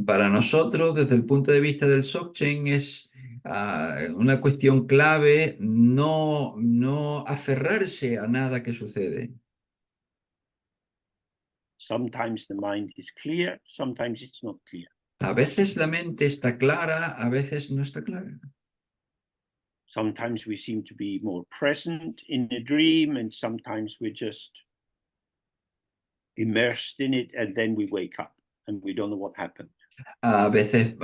Para nosotros, desde el punto de vista del Dzogchen, es una cuestión clave no aferrarse a nada que sucede. Sometimes the mind is clear, sometimes it's not clear. A veces la mente está clara, a veces no está clara. Sometimes we seem to be more present in a dream, and sometimes we're just immersed in it, and then we wake up and we don't know what happened. A veces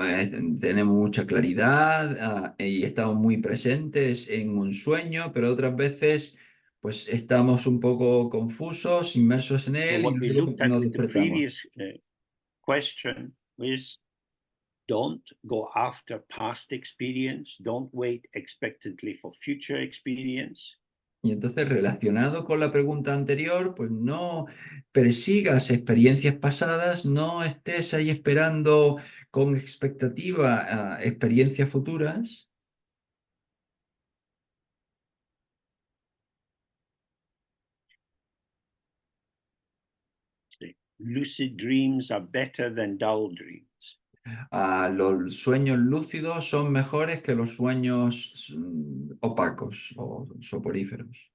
tenemos mucha claridad y estamos muy presentes en un sueño, pero otras veces pues estamos un poco confusos, inmersos en So él y what we luego looked at nos with the previous despertamos. question is don't go after past experience, don't wait expectantly for future experience. Y entonces, relacionado con la pregunta anterior, pues no persigas experiencias pasadas, no estés ahí esperando con expectativa a experiencias futuras. Lucid dreams are better than dull dreams. Los sueños lúcidos son mejores que los sueños opacos o soporíferos.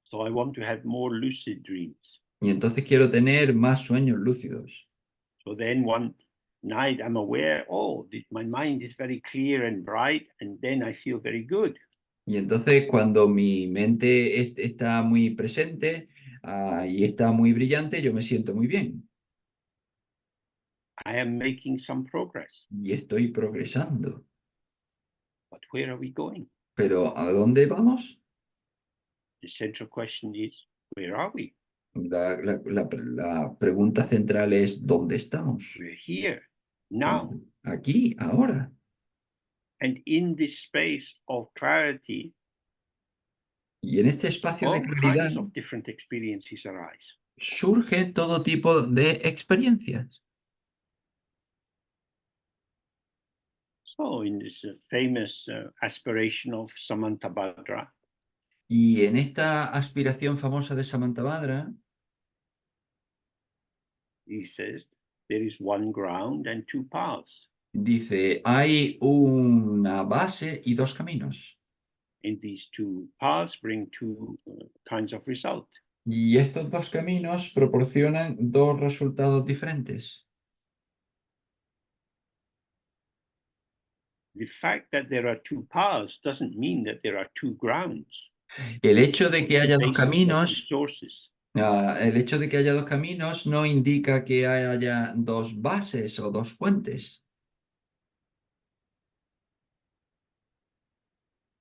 So I want to have more lucid dreams. Y entonces quiero tener más sueños lúcidos. So then one night I'm aware, oh, my mind is very clear and bright, and then I feel very good. Y entonces cuando mi mente está muy presente, y está muy brillante, yo me siento muy bien I am making some progress. y estoy progresando. But where are we going? Pero ¿a dónde vamos? The central question is, where are we? La pregunta central es ¿dónde estamos? We're here, now. Aquí, ahora. And in this space of clarity, Y en este espacio de all claridad kinds of different experiences arise. surge todo tipo de experiencias. So, in this famous aspiration of Samantabhadra, Y en esta aspiración famosa de Samantabhadra, he says, there is one ground and two paths. dice, hay una base y dos caminos. And these two paths bring two kinds of result. Y estos dos caminos proporcionan dos resultados diferentes. The fact that there are two paths doesn't mean that there are two grounds El hecho de or que two haya dos bases or two caminos, sources. el hecho de que haya dos caminos no indica que haya dos bases o dos fuentes.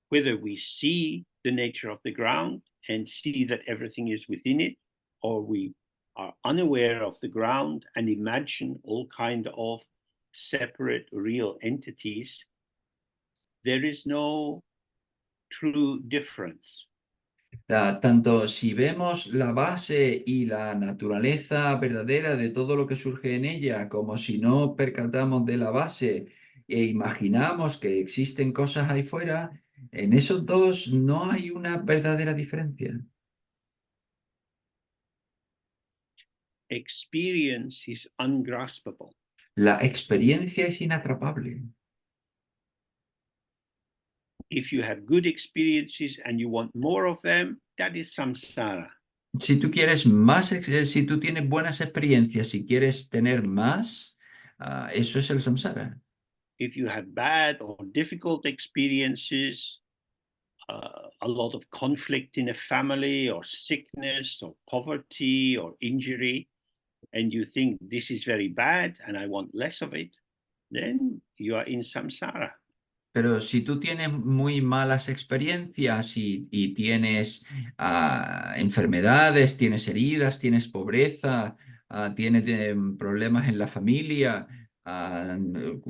Whether we see the nature of the ground and see that everything is within it, or we are unaware of the ground and imagine all kind of separate real entities, there is no true difference. Tanto si vemos la base y la naturaleza verdadera de todo lo que surge en ella, como si no percatamos de la base e imaginamos que existen cosas ahí fuera, en esos dos no hay una verdadera diferencia. Experience is ungraspable. La experiencia es inatrapable. If you have good experiences and you want more of them, that is samsara. Si tú quieres más, si tú tienes buenas experiencias, si quieres tener más, eso es el samsara. If you have bad or difficult experiences, a lot of conflict in a family, or sickness, or poverty, or injury, and you think this is very bad and I want less of it, then you are in samsara. Pero si tú tienes muy malas experiencias y tienes enfermedades, tienes heridas, tienes pobreza, tienes problemas en la familia,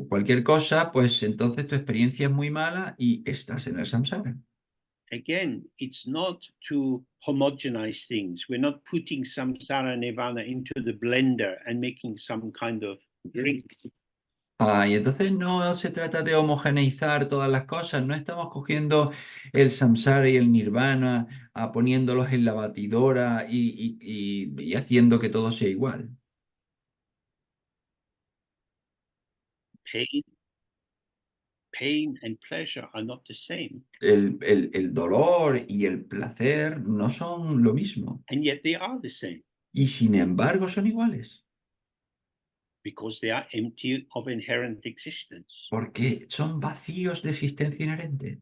cualquier cosa, pues entonces tu experiencia es muy mala y estás en el samsara. Again, it's not to homogenize things. We're not putting samsara nirvana into the blender and making some kind of drink. Y entonces no se trata de homogeneizar todas las cosas, no estamos cogiendo el samsara y el nirvana, poniéndolos en la batidora y haciendo que todo sea igual. Pain, pain and pleasure are not the same, El dolor y el placer no son lo mismo, and yet they are the same y sin embargo son iguales, because they are empty of inherent existence. porque son vacíos de existencia inherente.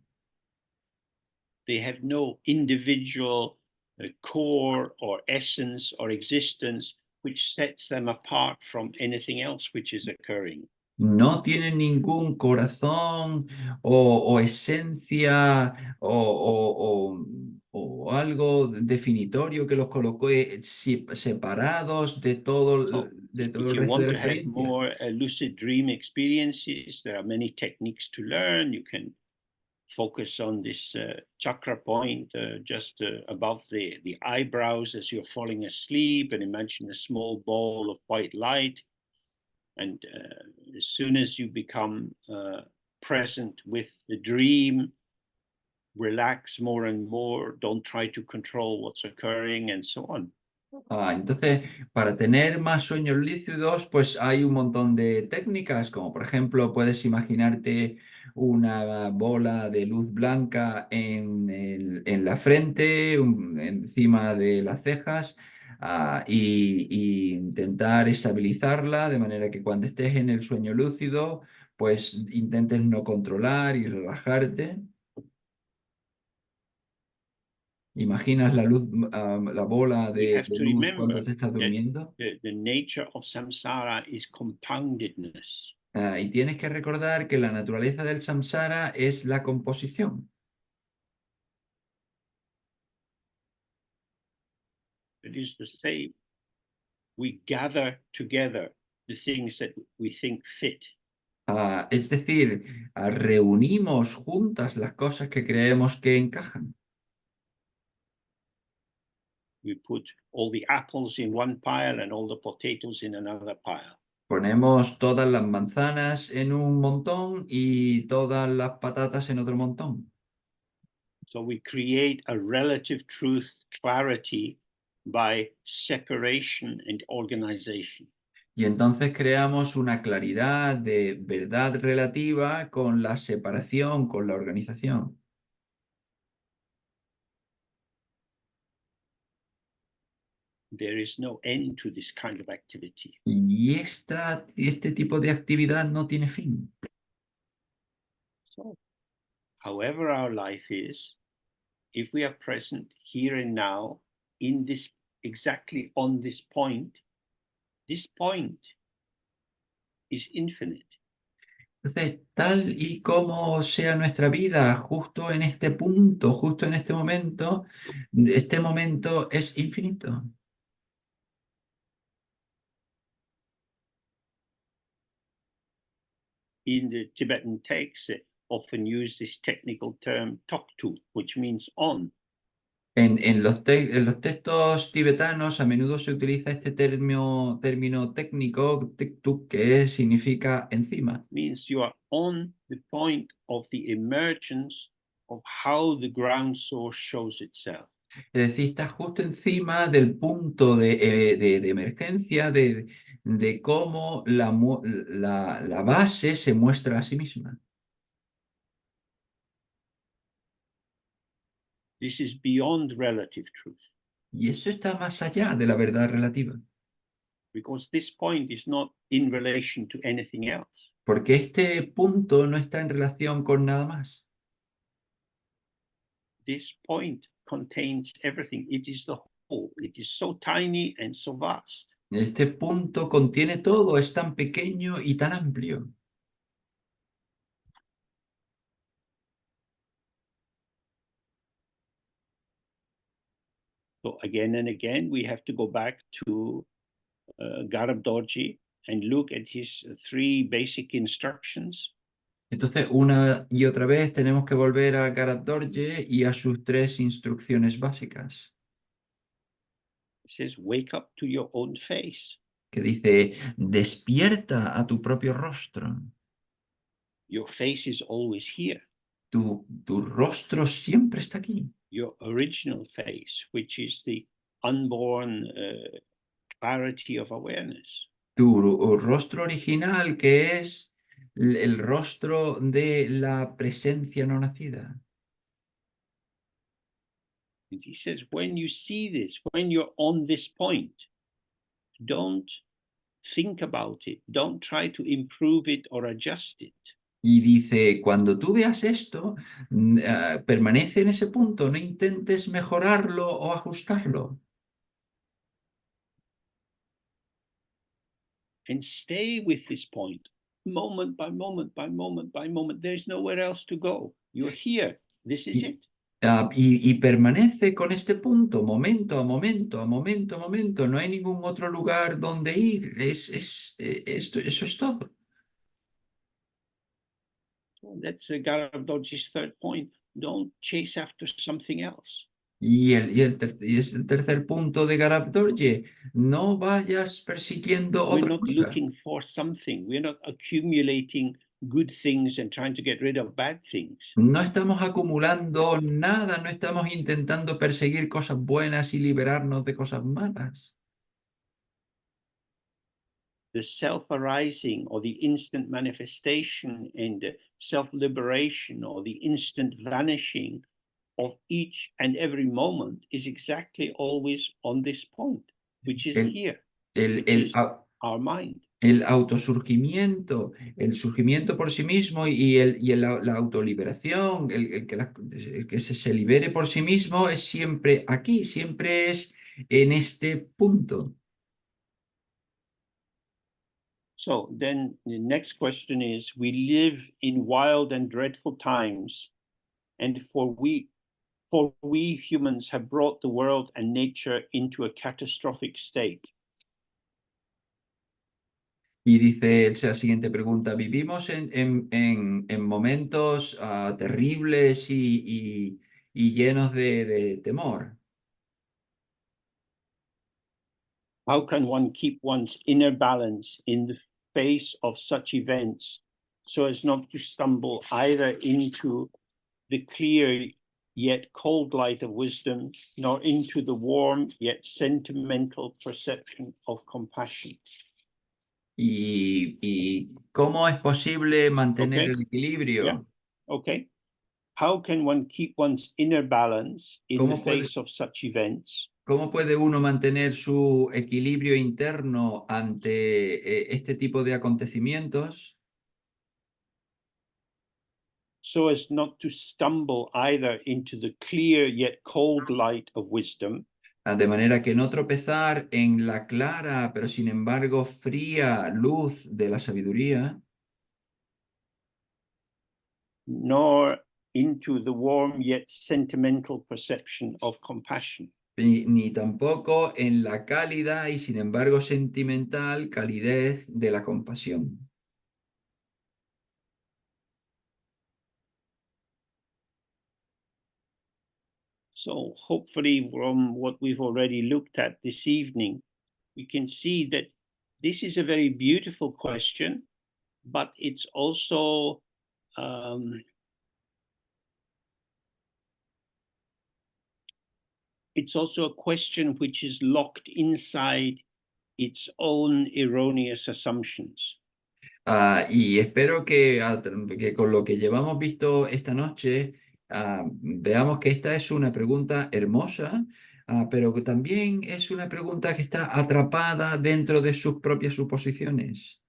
They have no individual core or essence or existence which sets them apart from anything else which is occurring. No tienen ningún corazón o esencia o algo definitorio que los coloque separados So, de todo if el you resto de want la to have experiencia. more lucid dream experiences, there are many techniques to learn. You can focus on this chakra point just above the eyebrows as you're falling asleep, and imagine a small ball of white light. And as soon as you become present with the dream, relax more and more, don't try to control what's occurring, and so on. Entonces, para tener más sueños lúcidos, pues hay un montón de técnicas, como por ejemplo, puedes imaginarte una bola de luz blanca en la frente, encima de las cejas, y intentar estabilizarla de manera que cuando estés en el sueño lúcido, pues intentes no controlar y relajarte. ¿Imaginas la luz, la bola We have de to luz cuando remember te estás that durmiendo? the nature of samsara is compoundedness. Y tienes que recordar que la naturaleza del samsara es la composición. It is the same. We gather together the things that we think fit. Es decir, reunimos juntas las cosas que creemos que encajan. We put all the apples in one pile and all the potatoes in another pile. Ponemos todas las manzanas en un montón y todas las patatas en otro montón. So we create a relative truth clarity by separation and organization. Y entonces creamos una claridad de verdad relativa con la separación, con la organización. There is no end to this kind of activity. Y este tipo de actividad no tiene fin. So, however our life is, if we are present here and now in this exactly on this point is infinite. Entonces, tal y como sea nuestra vida, justo en este punto, justo en este momento es infinito. In the Tibetan texts, they often use this technical term toktu, which means on. En los textos tibetanos a menudo se utiliza este término técnico, tuk, que significa encima. Means you are on the point of the emergence of how the ground source shows itself. Es decir, está justo encima del punto de emergencia de cómo la base se muestra a sí misma. This is beyond relative truth, Y eso está más allá de la verdad relativa, because this point is not in relation to anything else. porque este punto no está en relación con nada más. This point contains everything. It is the whole. It is so tiny and so vast. Este punto contiene todo, es tan pequeño y tan amplio. So again and again, we have to go back to Garab Dorji and look at his three basic instructions. Entonces, una y otra vez tenemos que volver a Garab Dorje y a sus 3 instrucciones básicas, It says, wake up to your own face. que dice, despierta a tu propio rostro. Your face is always here. Tu rostro siempre está aquí. Your original face, which is the unborn clarity of awareness. Tu rostro original, que es el rostro de la presencia no nacida. And he says, when you see this, when you're on this point, don't think about it. Don't try to improve it or adjust it. Y dice, cuando tú veas esto, permanece en ese punto, no intentes mejorarlo o ajustarlo. And stay with this point, moment by moment by moment by moment. There's nowhere else to go. You're here. This is Y, it. y permanece con este punto, momento a momento, a momento a momento. No hay ningún otro lugar donde ir. Eso es todo. So that's Garab Dorji's third point. Don't chase after something else. Y es el tercer punto de Garab Dorje. No vayas persiguiendo We're otra not cosa. looking for something. We're not accumulating good things and trying to get rid of bad things. No estamos acumulando nada, no estamos intentando perseguir cosas buenas y liberarnos de cosas malas. The self-arising or the instant manifestation and the self-liberation or the instant vanishing of each and every moment is exactly always on this point, which is El, here, el, which el, is our mind. El autosurgimiento, el surgimiento por sí mismo la autoliberación, el que se libere por sí mismo es siempre aquí, siempre es en este punto. So then the next question is, we live in wild and dreadful times, and we humans have brought the world and nature into a catastrophic state. Y dice la siguiente pregunta, ¿vivimos en momentos terribles y llenos de temor? How can one keep one's inner balance in the face of such events so as not to stumble either into the clear yet cold light of wisdom, nor into the warm yet sentimental perception of compassion? ¿Y cómo es posible mantener Okay, el yeah, equilibrio? okay. How can one keep one's inner balance in the ¿Cómo puede, face of such events cómo puede uno mantener su equilibrio interno ante este tipo de acontecimientos? so as not to stumble either into the clear yet cold light of wisdom, De manera que no tropezar en la clara, pero sin embargo fría luz de la sabiduría, nor into the warm yet sentimental perception of compassion? ni tampoco en la cálida y sin embargo sentimental calidez de la compasión. So hopefully from what we've already looked at this evening, we can see that this is a very beautiful question, but um, it's also a question which is locked inside its own erroneous assumptions. Y espero que con lo que llevamos visto esta noche, veamos que esta es una pregunta hermosa, pero que también es una pregunta que está atrapada dentro de sus propias suposiciones.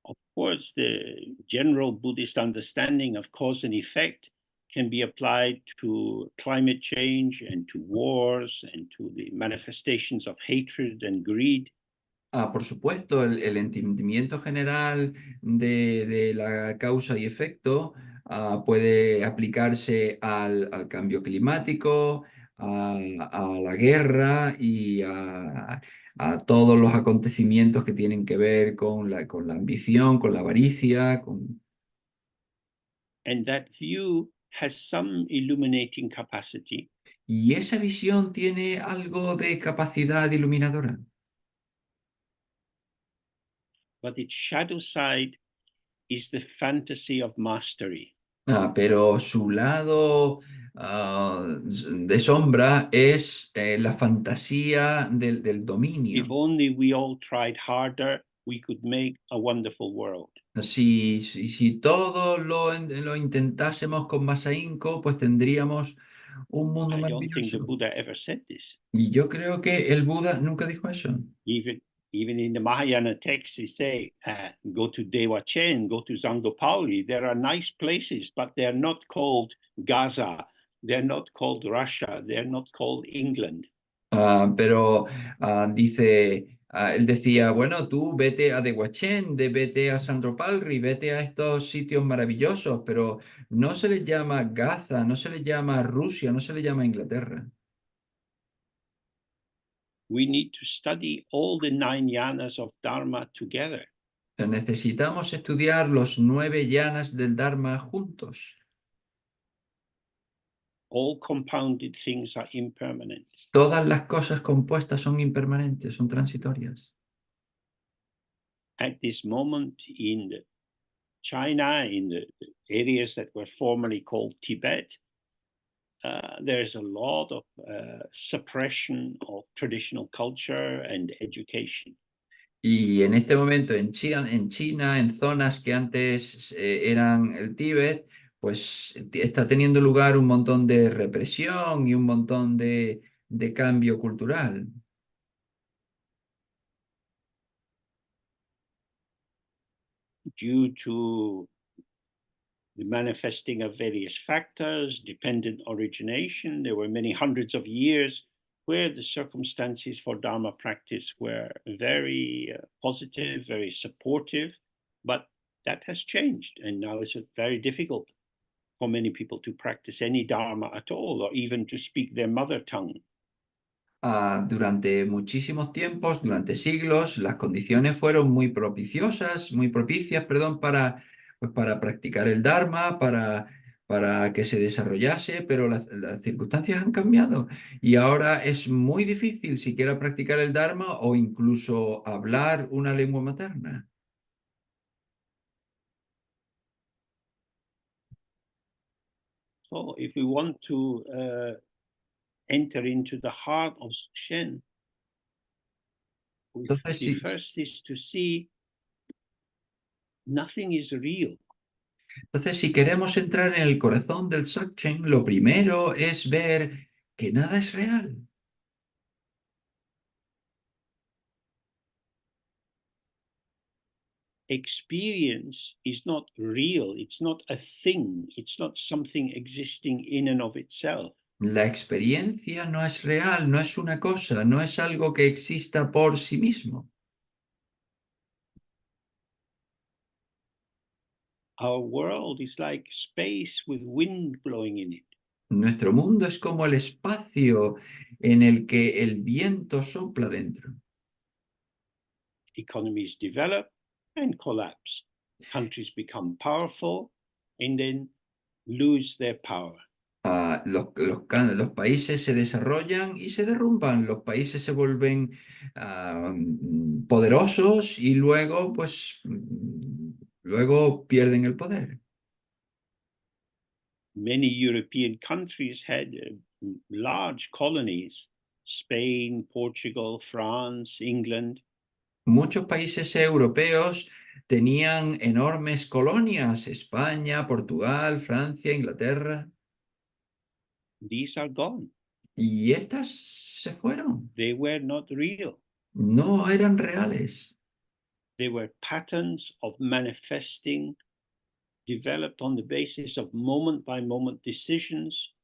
Of course, the general Buddhist understanding of cause and effect can be applied to climate change and to wars and to the manifestations of hatred and greed. Por supuesto, el entendimiento general de la causa y efecto puede aplicarse al cambio climático, a la guerra y a todos los acontecimientos que tienen que ver con la ambición, con la avaricia. And that view has some illuminating capacity, Y esa visión tiene algo de capacidad iluminadora. but its shadow side is the fantasy of mastery. Pero su lado de sombra es la fantasía del If dominio. only we all tried harder, we could make a wonderful world. Si todo lo intentásemos con más ahínco, pues tendríamos un mundo I don't think the maravilloso. Buddha ever said this. Y yo creo que el Buda nunca dijo eso. Even even in the Mahayana texts, they say, go to Dewa Chen, go to Zangopali. There are nice places, but they're not called Gaza. They're not called Russia. They're not called England. Pero él decía, bueno, tú vete a Dehuachén, vete a Sandropalri, vete a estos sitios maravillosos, pero no se les llama Gaza, no se les llama Rusia, no se les llama Inglaterra. We need to study all the 9 yanas of Dharma together. Necesitamos estudiar los 9 yanas del Dharma juntos. All compounded things are impermanent. Todas las cosas compuestas son impermanentes, son transitorias. At this moment in China, in the areas that were formerly called Tibet, there's a lot of suppression of traditional culture and education. Y en este momento en China, en zonas que antes eran el Tíbet, pues está teniendo lugar un montón de represión y un montón de cambio cultural. Due to the manifesting of various factors, dependent origination, there were many hundreds of years where the circumstances for Dharma practice were very positive, very supportive, but that has changed, and now it's very difficult for many people to practice any Dharma at all, or even to speak their mother tongue. Durante muchísimos tiempos, durante siglos, las condiciones fueron muy propicias, perdón, pues para practicar el Dharma, para que se desarrollase, pero las circunstancias han cambiado y ahora es muy difícil siquiera practicar el Dharma o incluso hablar una lengua materna. So if we want to enter into the heart of Shen, Entonces, the first is to see nothing is real. Entonces, si queremos entrar en el corazón del Dzogchen, lo primero es ver que nada es real. Experience is not real. It's not a thing. It's not something existing in and of itself. La experiencia no es real, no es una cosa, no es algo que exista por sí mismo. Our world is like space with wind blowing in it. Nuestro mundo es como el espacio en el que el viento sopla dentro. Economies develop and collapse. Countries become powerful and then lose their power. Los países se desarrollan y se derrumban, los países se vuelven poderosos y luego, pues, luego pierden el poder. Many European countries had large colonies, Spain, Portugal, France, England. Muchos países europeos tenían enormes colonias, España, Portugal, Francia, Inglaterra, These are gone. y estas se fueron. They were not real. No eran reales. They were patterns of manifesting developed on the basis of moment by moment decisions,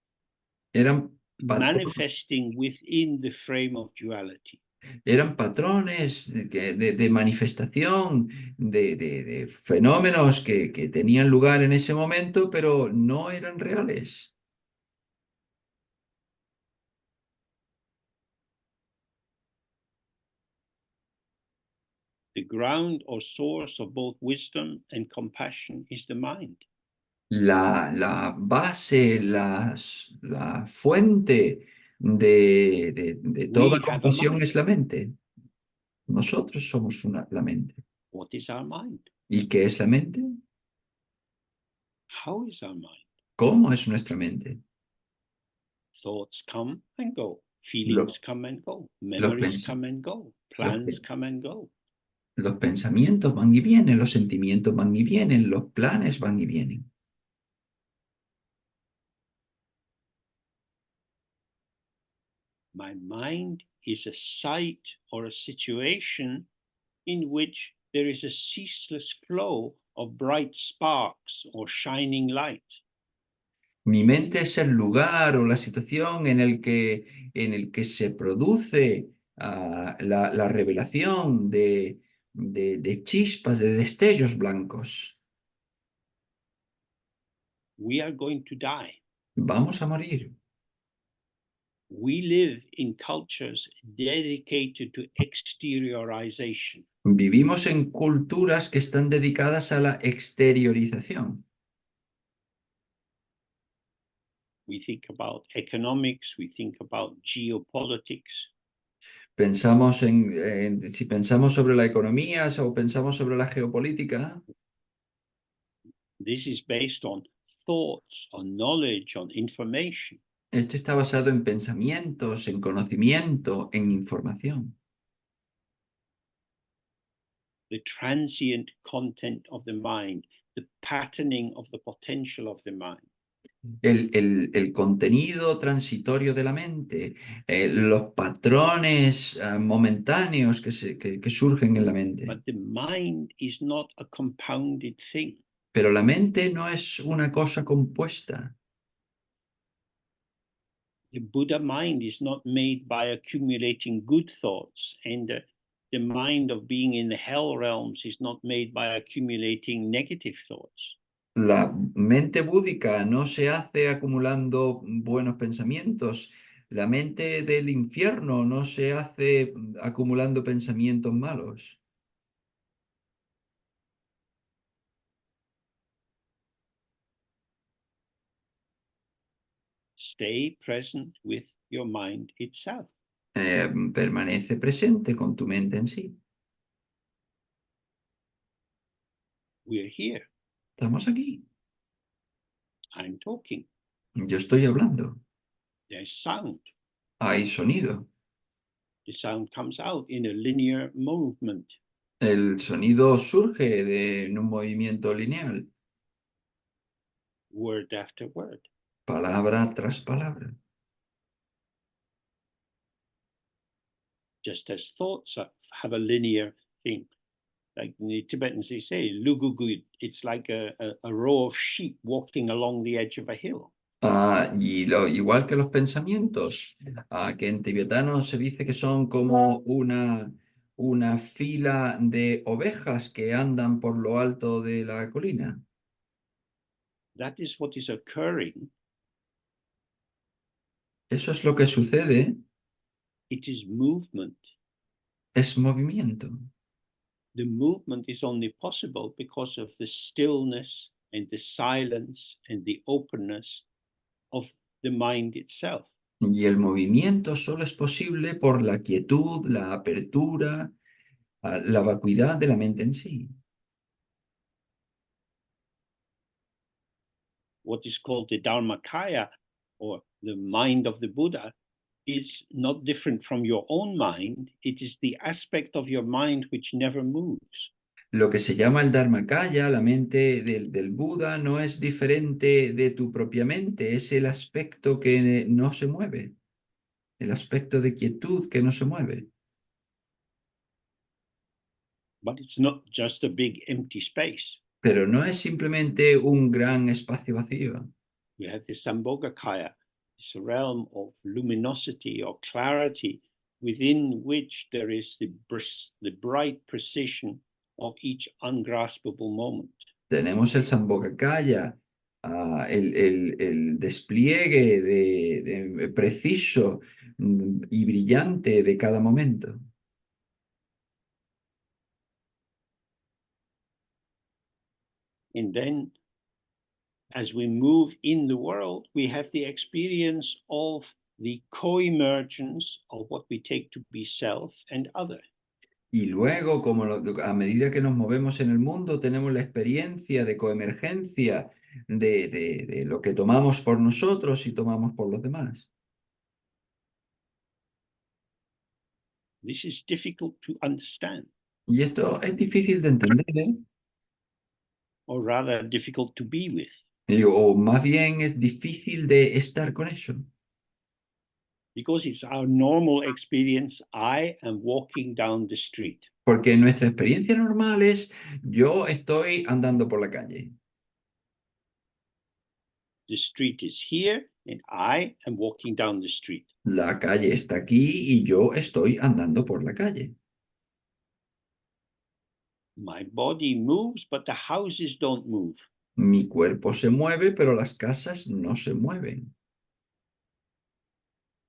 Eran, manifesting within the frame of duality. eran patrones de manifestación de fenómenos que tenían lugar en ese momento, pero no eran reales. The ground or source of both wisdom and compassion is the mind. La base, la fuente de toda We have a compasión mind. es la mente. Nosotros somos la mente. What is our mind? ¿Y qué es la mente? How is our mind? ¿Cómo es nuestra mente? Thoughts come and go. Lo- Feelings come and go. los, Memories pens- come and go. los Plans pe- come and go. los pensamientos van y vienen, los sentimientos van y vienen, los planes van y vienen. My mind is a site or a situation in which there is a ceaseless flow of bright sparks or shining light. Mi mente es el lugar o la situación en el que se produce la revelación de chispas, de destellos blancos. We are going to die. Vamos a morir. We live in cultures dedicated to exteriorization. Vivimos en culturas que están dedicadas a la exteriorización. We think about economics, we think about geopolitics. Si pensamos sobre la economía o pensamos sobre la geopolítica, This is based on thoughts, on knowledge, on information. esto está basado en pensamientos, en conocimiento, en información. The transient content of the mind, the patterning of the potential of the mind. el contenido transitorio de la mente, los patrones momentáneos que surgen en la mente. But the mind is not a compounded thing. Pero la mente no es una cosa compuesta. The Buddha mind is not made by accumulating good thoughts, and the mind of being in the hell realms is not made by accumulating negative thoughts. La mente búdica no se hace acumulando buenos pensamientos. La mente del infierno no se hace acumulando pensamientos malos. Stay present with your mind itself. Permanece presente con tu mente en sí. We're here. Estamos aquí. I'm talking. Yo estoy hablando. There's sound. Hay sonido. The sound comes out in a linear movement. El sonido surge en un movimiento lineal, Word after word. palabra tras palabra. Just as thoughts have a linear thing. Like in the Tibetans, they say, Lugugu, it's like a row of sheep walking along the edge of a hill. Igual que los pensamientos, que en tibetano se dice que son como una fila de ovejas que andan por lo alto de la colina. That is what is occurring. Eso es lo que sucede, It is movement. es movimiento. The movement is only possible because of the stillness and the silence and the openness of the mind itself. Y el movimiento solo es posible por la quietud, la apertura, la vacuidad de la mente en sí. What is called the Dharmakaya, or the mind of the Buddha, is not different from your own mind. It is the aspect of your mind which never moves. Lo que se llama el Dharmakaya, la mente del Buda, no es diferente de tu propia mente, es el aspecto que no se mueve, el aspecto de quietud que no se mueve. But it's not just a big empty space. Pero no es simplemente un gran espacio vacío. We have the Sambhogakaya, this realm of luminosity or clarity within which there is the bright precision of each ungraspable moment. Tenemos el Sambhogakaya, el despliegue preciso y brillante de cada momento. And then, as we move in the world, we have the experience of the co-emergence of what we take to be self and other. Y luego, a medida que nos movemos en el mundo, tenemos la experiencia de coemergencia de lo que tomamos por nosotros y tomamos por los demás. This is difficult to understand, Y esto es difícil de entender, ¿eh? or rather difficult to be with. O más bien es difícil de estar con eso. Because it's our normal experience. I am walking down the street. Porque nuestra experiencia normal es yo estoy andando por la calle. The street is here, and I am walking down the street. La calle está aquí y yo estoy andando por la calle. My body moves, but the houses don't move. Mi cuerpo se mueve, pero las casas no se mueven.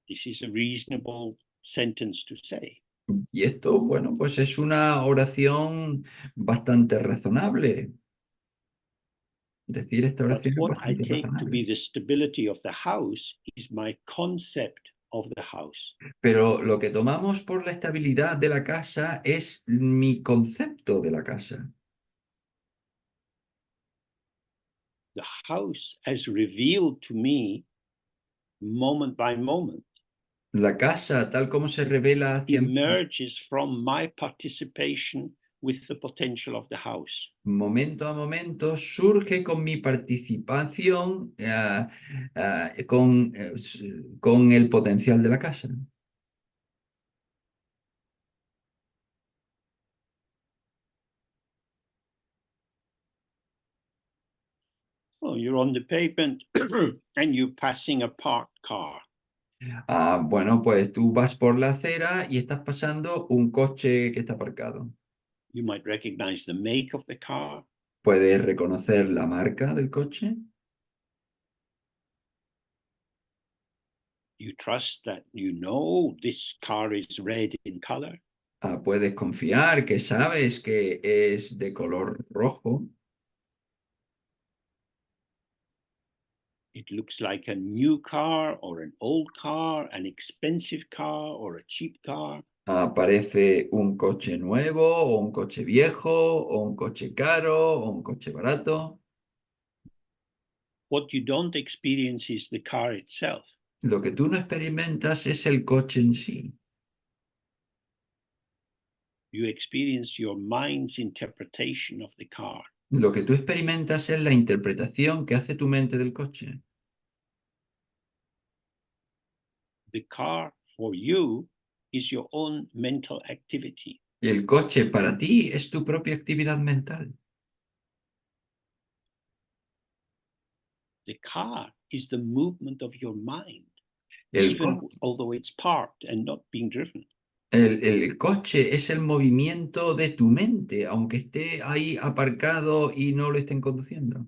This is a reasonable sentence to say. Y esto, bueno, pues es una oración bastante razonable. Decir esta But oración es what I bastante take to be razonable. the stability of the house is my concept of the house. Pero lo que tomamos por la estabilidad de la casa es mi concepto de la casa. The house, as revealed to me moment by moment, La casa, tal como se revela hacia mí, emerges from my participation with the potential of the house. Momento a momento surge con mi participación, con el potencial de la casa. So you're on the pavement and you're passing a parked car. Bueno, pues tú vas por la acera y estás pasando un coche que está aparcado. You might recognize the make of the car. Puedes reconocer la marca del coche. You trust that you know this car is red in color. Puedes confiar que sabes que es de color rojo. It looks like a new car or an old car, an expensive car or a cheap car. Aparece un coche nuevo o un coche viejo o un coche caro o un coche barato. What you don't experience is the car itself. Lo que tú no experimentas es el coche en sí. You experience your mind's interpretation of the car. Lo que tú experimentas es la interpretación que hace tu mente del coche. The car for you is your own mental activity. Y el coche para ti es tu propia actividad mental. The car is the movement of your mind, El, even co- although it's parked and not being driven. el coche es el movimiento de tu mente, aunque esté ahí aparcado y no lo estén conduciendo.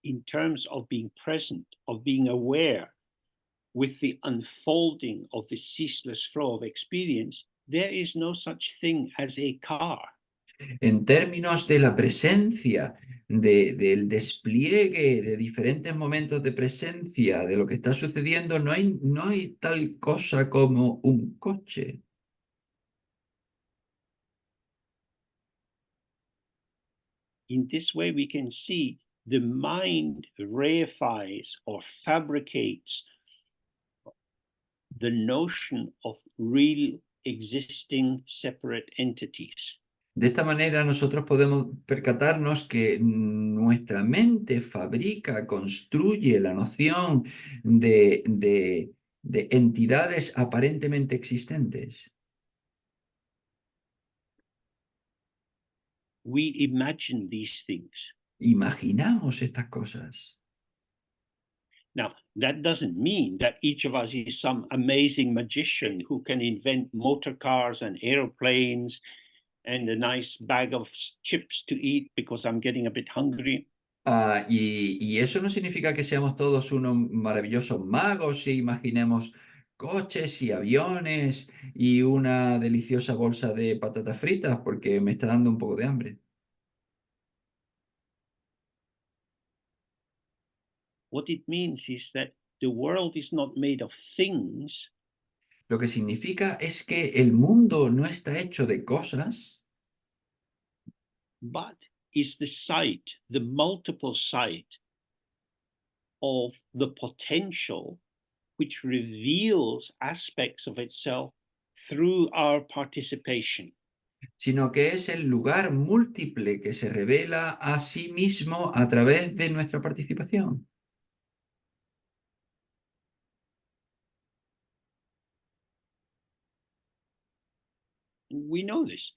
In terms of being present, of being aware with the unfolding of the ceaseless flow of experience, there is no such thing as a car. En términos de la presencia, del despliegue de diferentes momentos de presencia de lo que está sucediendo, no hay tal cosa como un coche. In this way, we can see the mind reifies or fabricates the notion of real existing separate entities. De esta manera nosotros podemos percatarnos que nuestra mente fabrica, construye la noción de entidades aparentemente existentes. We imagine these things. Imaginamos estas cosas. Now, that doesn't mean that each of us is some amazing magician who can invent motor cars and airplanes and a nice bag of chips to eat because I'm getting a bit hungry. Y eso no significa que seamos todos unos maravillosos magos y imaginemos coches y aviones y una deliciosa bolsa de patatas fritas porque me está dando un poco de hambre. What it means is that the world is not made of things, Lo que significa es que el mundo no está hecho de cosas, but is the sight, the multiple sight of the potential which reveals aspects of itself through our participation. sino que es el lugar múltiple que se revela a sí mismo a través de nuestra participación. We know this.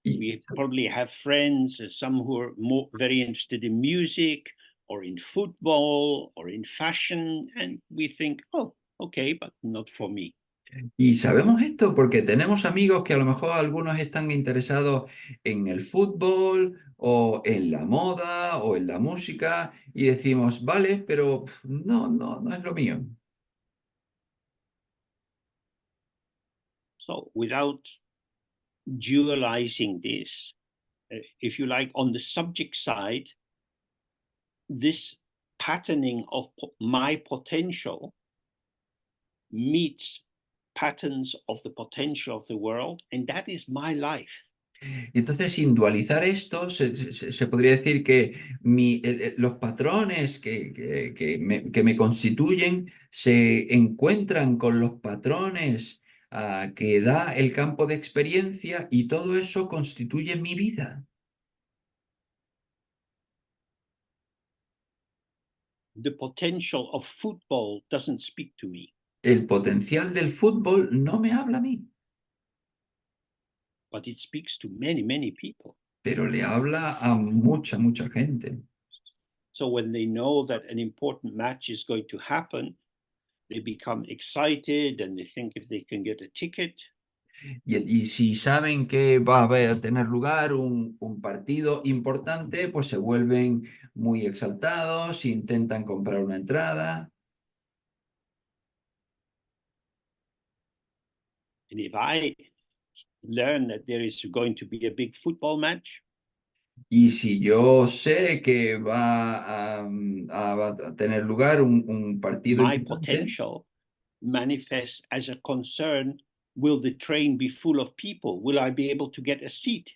Y, We probably have friends, some who are very interested in music or in football or in fashion, and we think, oh, okay, but not for me. y sabemos esto porque tenemos amigos que a lo mejor algunos están interesados en el fútbol o en la moda o en la música y decimos, vale, pero no es lo mío. So without dualizing this, if you like, on the subject side, this patterning of my potential meets patterns of the potential of the world, and that is my life. Y entonces, sin dualizar esto, se podría decir que los patrones que me constituyen se encuentran con los patrones que da el campo de experiencia y todo eso constituye mi vida. The potential of football doesn't speak to me, El potencial del fútbol no me habla a mí, but it speaks to many, many people. pero le habla a mucha, mucha gente. So when they know that an important match is going to happen, they become excited and they think if they can get a ticket. Y si saben que va a tener lugar un partido importante, pues se vuelven muy exaltados, intentan comprar una entrada. And if I learn that there is going to be a big football match, Y si yo sé que va a tener lugar un partido my importante, potential manifests as a concern. Will the train be full of people? Will I be able to get a seat?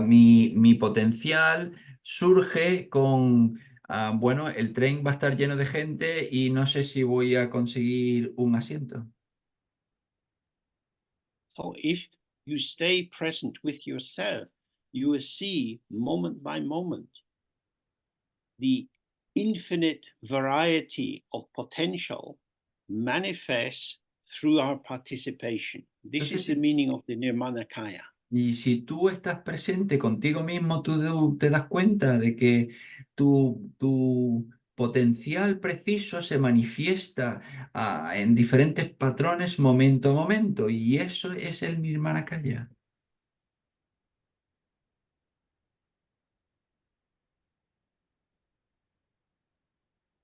mi potencial surge con, bueno, el tren va a estar lleno de gente y no sé si voy a conseguir un asiento. So if you stay present with yourself, you will see moment by moment the infinite variety of potential manifests through our participation. This Entonces, is the meaning of the Nirmanakaya. y si tú estás presente contigo mismo, tú te das cuenta de que tu potencial preciso se manifiesta en diferentes patrones momento a momento, y eso es el Nirmanakaya.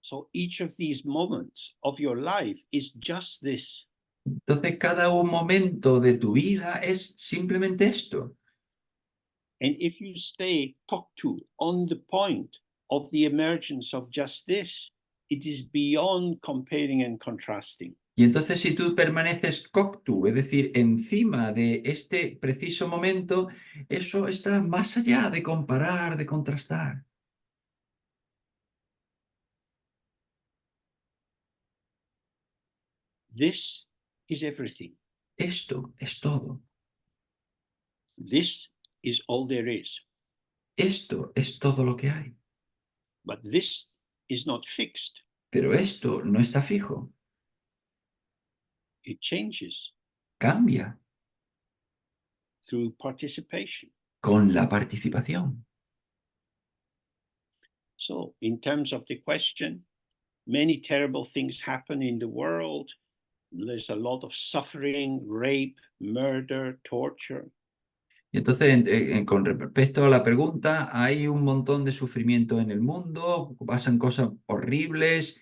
So each of these moments of your life is just this. Entonces, cada un momento de tu vida es simplemente esto. And if you stay talked to on the point of the emergence of just this, it is beyond comparing and contrasting. Y entonces si tú permaneces coctu, es decir, encima de este preciso momento, eso está más allá de comparar, de contrastar. This is everything. Esto es todo. This is all there is. Esto es todo lo que hay. But this is not fixed. Pero esto no está fijo, It changes cambia through participation. con la participación. So, in terms of the question, many terrible things happen in the world. There's a lot of suffering, rape, murder, torture. Y entonces, con respecto a la pregunta, hay un montón de sufrimiento en el mundo, pasan cosas horribles,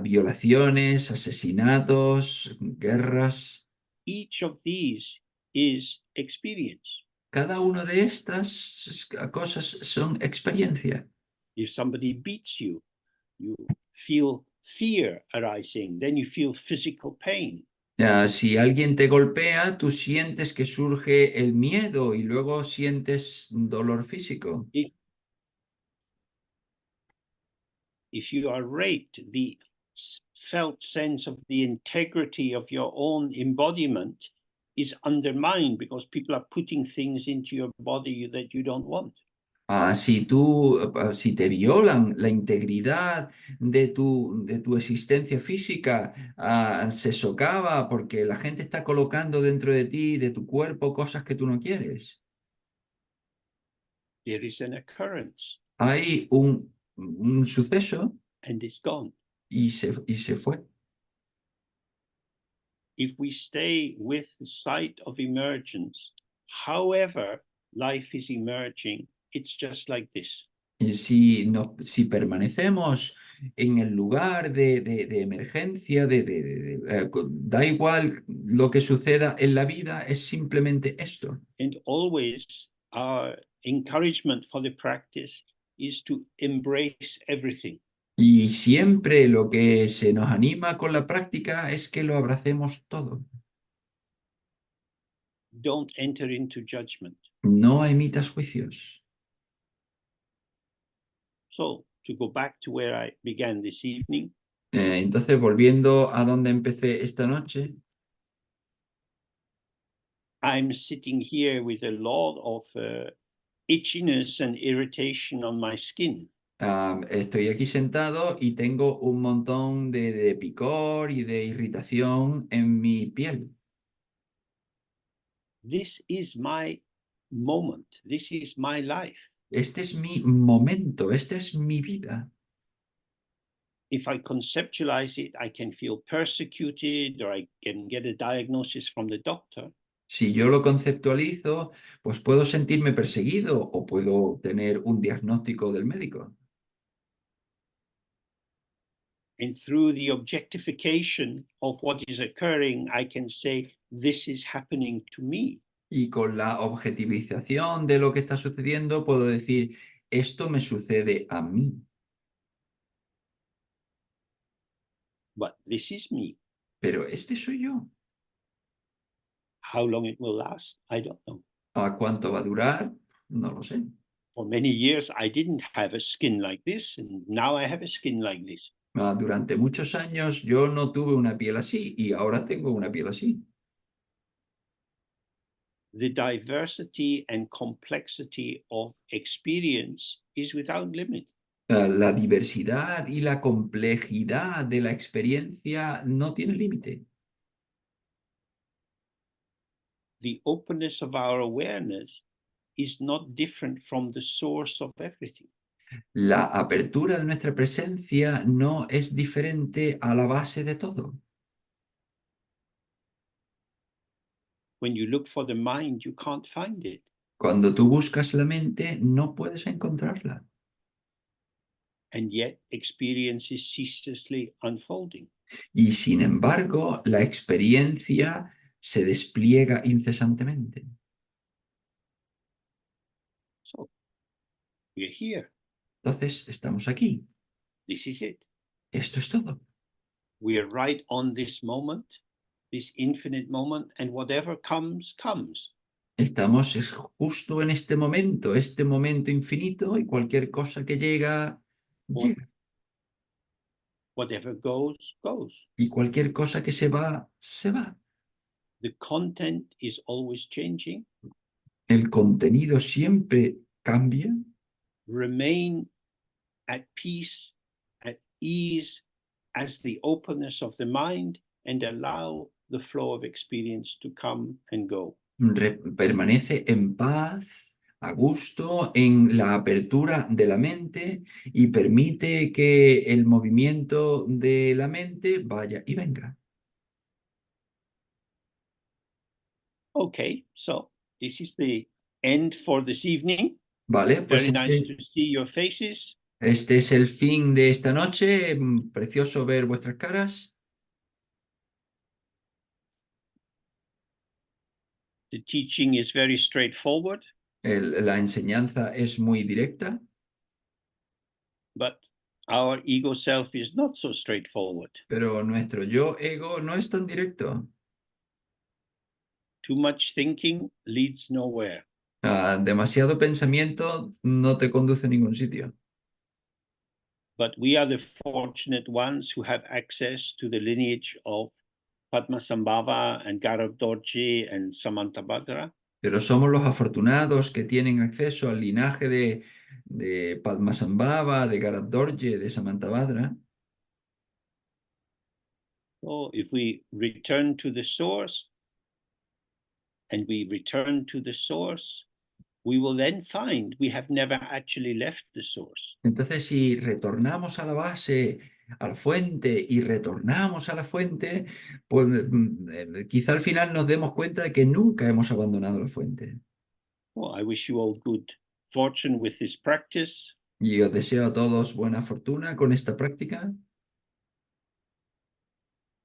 violaciones, asesinatos, guerras. Each of these is experience. Cada una de estas cosas son experiencia. If somebody beats you, you feel fear arising, then you feel physical pain. Si alguien te golpea, tú sientes que surge el miedo y luego sientes dolor físico. If, if you are raped, the felt sense of the integrity of your own embodiment is undermined because people are putting things into your body that you don't want. Si te violan la integridad de tu existencia física, se socava porque la gente está colocando dentro de ti, de tu cuerpo, cosas que tú no quieres. There is an occurrence Hay un suceso and it's gone. y se fue. If we stay with the sight of emergence, however life is emerging, it's just like this. Y si permanecemos en el lugar de emergencia, da igual lo que suceda en la vida, es simplemente esto. And always our encouragement for the practice is to embrace everything. Y siempre lo que se nos anima con la práctica es que lo abracemos todo. Don't enter into judgment. No emitas juicios. So, to go back to where I began this evening, Entonces, volviendo a donde empecé esta noche, I'm sitting here with a lot of itchiness and irritation on my skin. Estoy aquí sentado y tengo un montón de picor y de irritación en mi piel. This is my moment. This is my life. Este es mi momento, esta es mi vida. If I conceptualize it, I can feel persecuted, or I can get a diagnosis from the doctor. Si yo lo conceptualizo, pues puedo sentirme perseguido o puedo tener un diagnóstico del médico. And through the objectification of what is occurring, I can say, this is happening to me. Y con la objetivización de lo que está sucediendo, puedo decir, esto me sucede a mí. But this is me. Pero este soy yo. How long it will last, I don't know. ¿A cuánto va a durar? No lo sé. For many years, I didn't have a skin like this, and now I have a skin like this. Durante muchos años yo no tuve una piel así y ahora tengo una piel así. The diversity and complexity of experience is without limit. La diversidad y la complejidad de la experiencia no tiene límite. The openness of our awareness is not different from the source of everything. La apertura de nuestra presencia no es diferente a la base de todo. When you look for the mind, you can't find it. Cuando tú buscas la mente, no puedes encontrarla. And yet, experience is ceaselessly unfolding. Y sin embargo, la experiencia se despliega incesantemente. So, we're here. Entonces, estamos aquí. This is it. Esto es todo. We're right on this moment, this infinite moment, and whatever comes, comes. Estamos justo en este momento infinito, y cualquier cosa que llega, llega. Whatever goes, goes. Y cualquier cosa que se va, se va. The content is always changing. El contenido siempre cambia. Remain at peace, at ease, as the openness of the mind, and allow the flow of experience to come and go. Permanece en paz, a gusto, en la apertura de la mente y permite que el movimiento de la mente vaya y venga. Okay, so this is the end for this evening. Vale, pues Very nice to see your faces. este es el fin de esta noche. Precioso ver vuestras caras. The teaching is very straightforward, La enseñanza es muy directa, but our ego self is not so straightforward. pero nuestro yo ego no es tan directo. Too much thinking leads nowhere. Demasiado pensamiento no te conduce a ningún sitio. But we are the fortunate ones who have access to the lineage of Padmasambhava and Gaurav Dorji and Samantabhadra. Pero somos los afortunados que tienen acceso al linaje de Padmasambhava, de Garadorje, de Samantabhadra. So if we return to the source, and we return to the source, we will then find we have never actually left the source. Entonces, si retornamos a la base, a la fuente, y retornamos a la fuente, pues quizá al final nos demos cuenta de que nunca hemos abandonado la fuente. Well, I wish you all good fortune with this practice. Y os deseo a todos buena fortuna con esta práctica.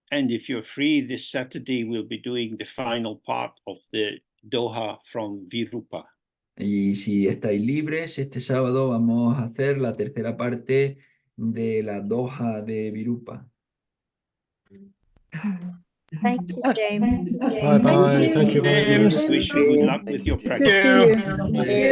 And if you're free, this Saturday we'll be doing the final part of the Doha from Virupa. Y si estáis libres, este sábado vamos a hacer la tercera parte de la Doha de Virupa. Thank you, James. Bye bye. Thank you, Thank James. you. Wish you good luck with your Good practice. to see you.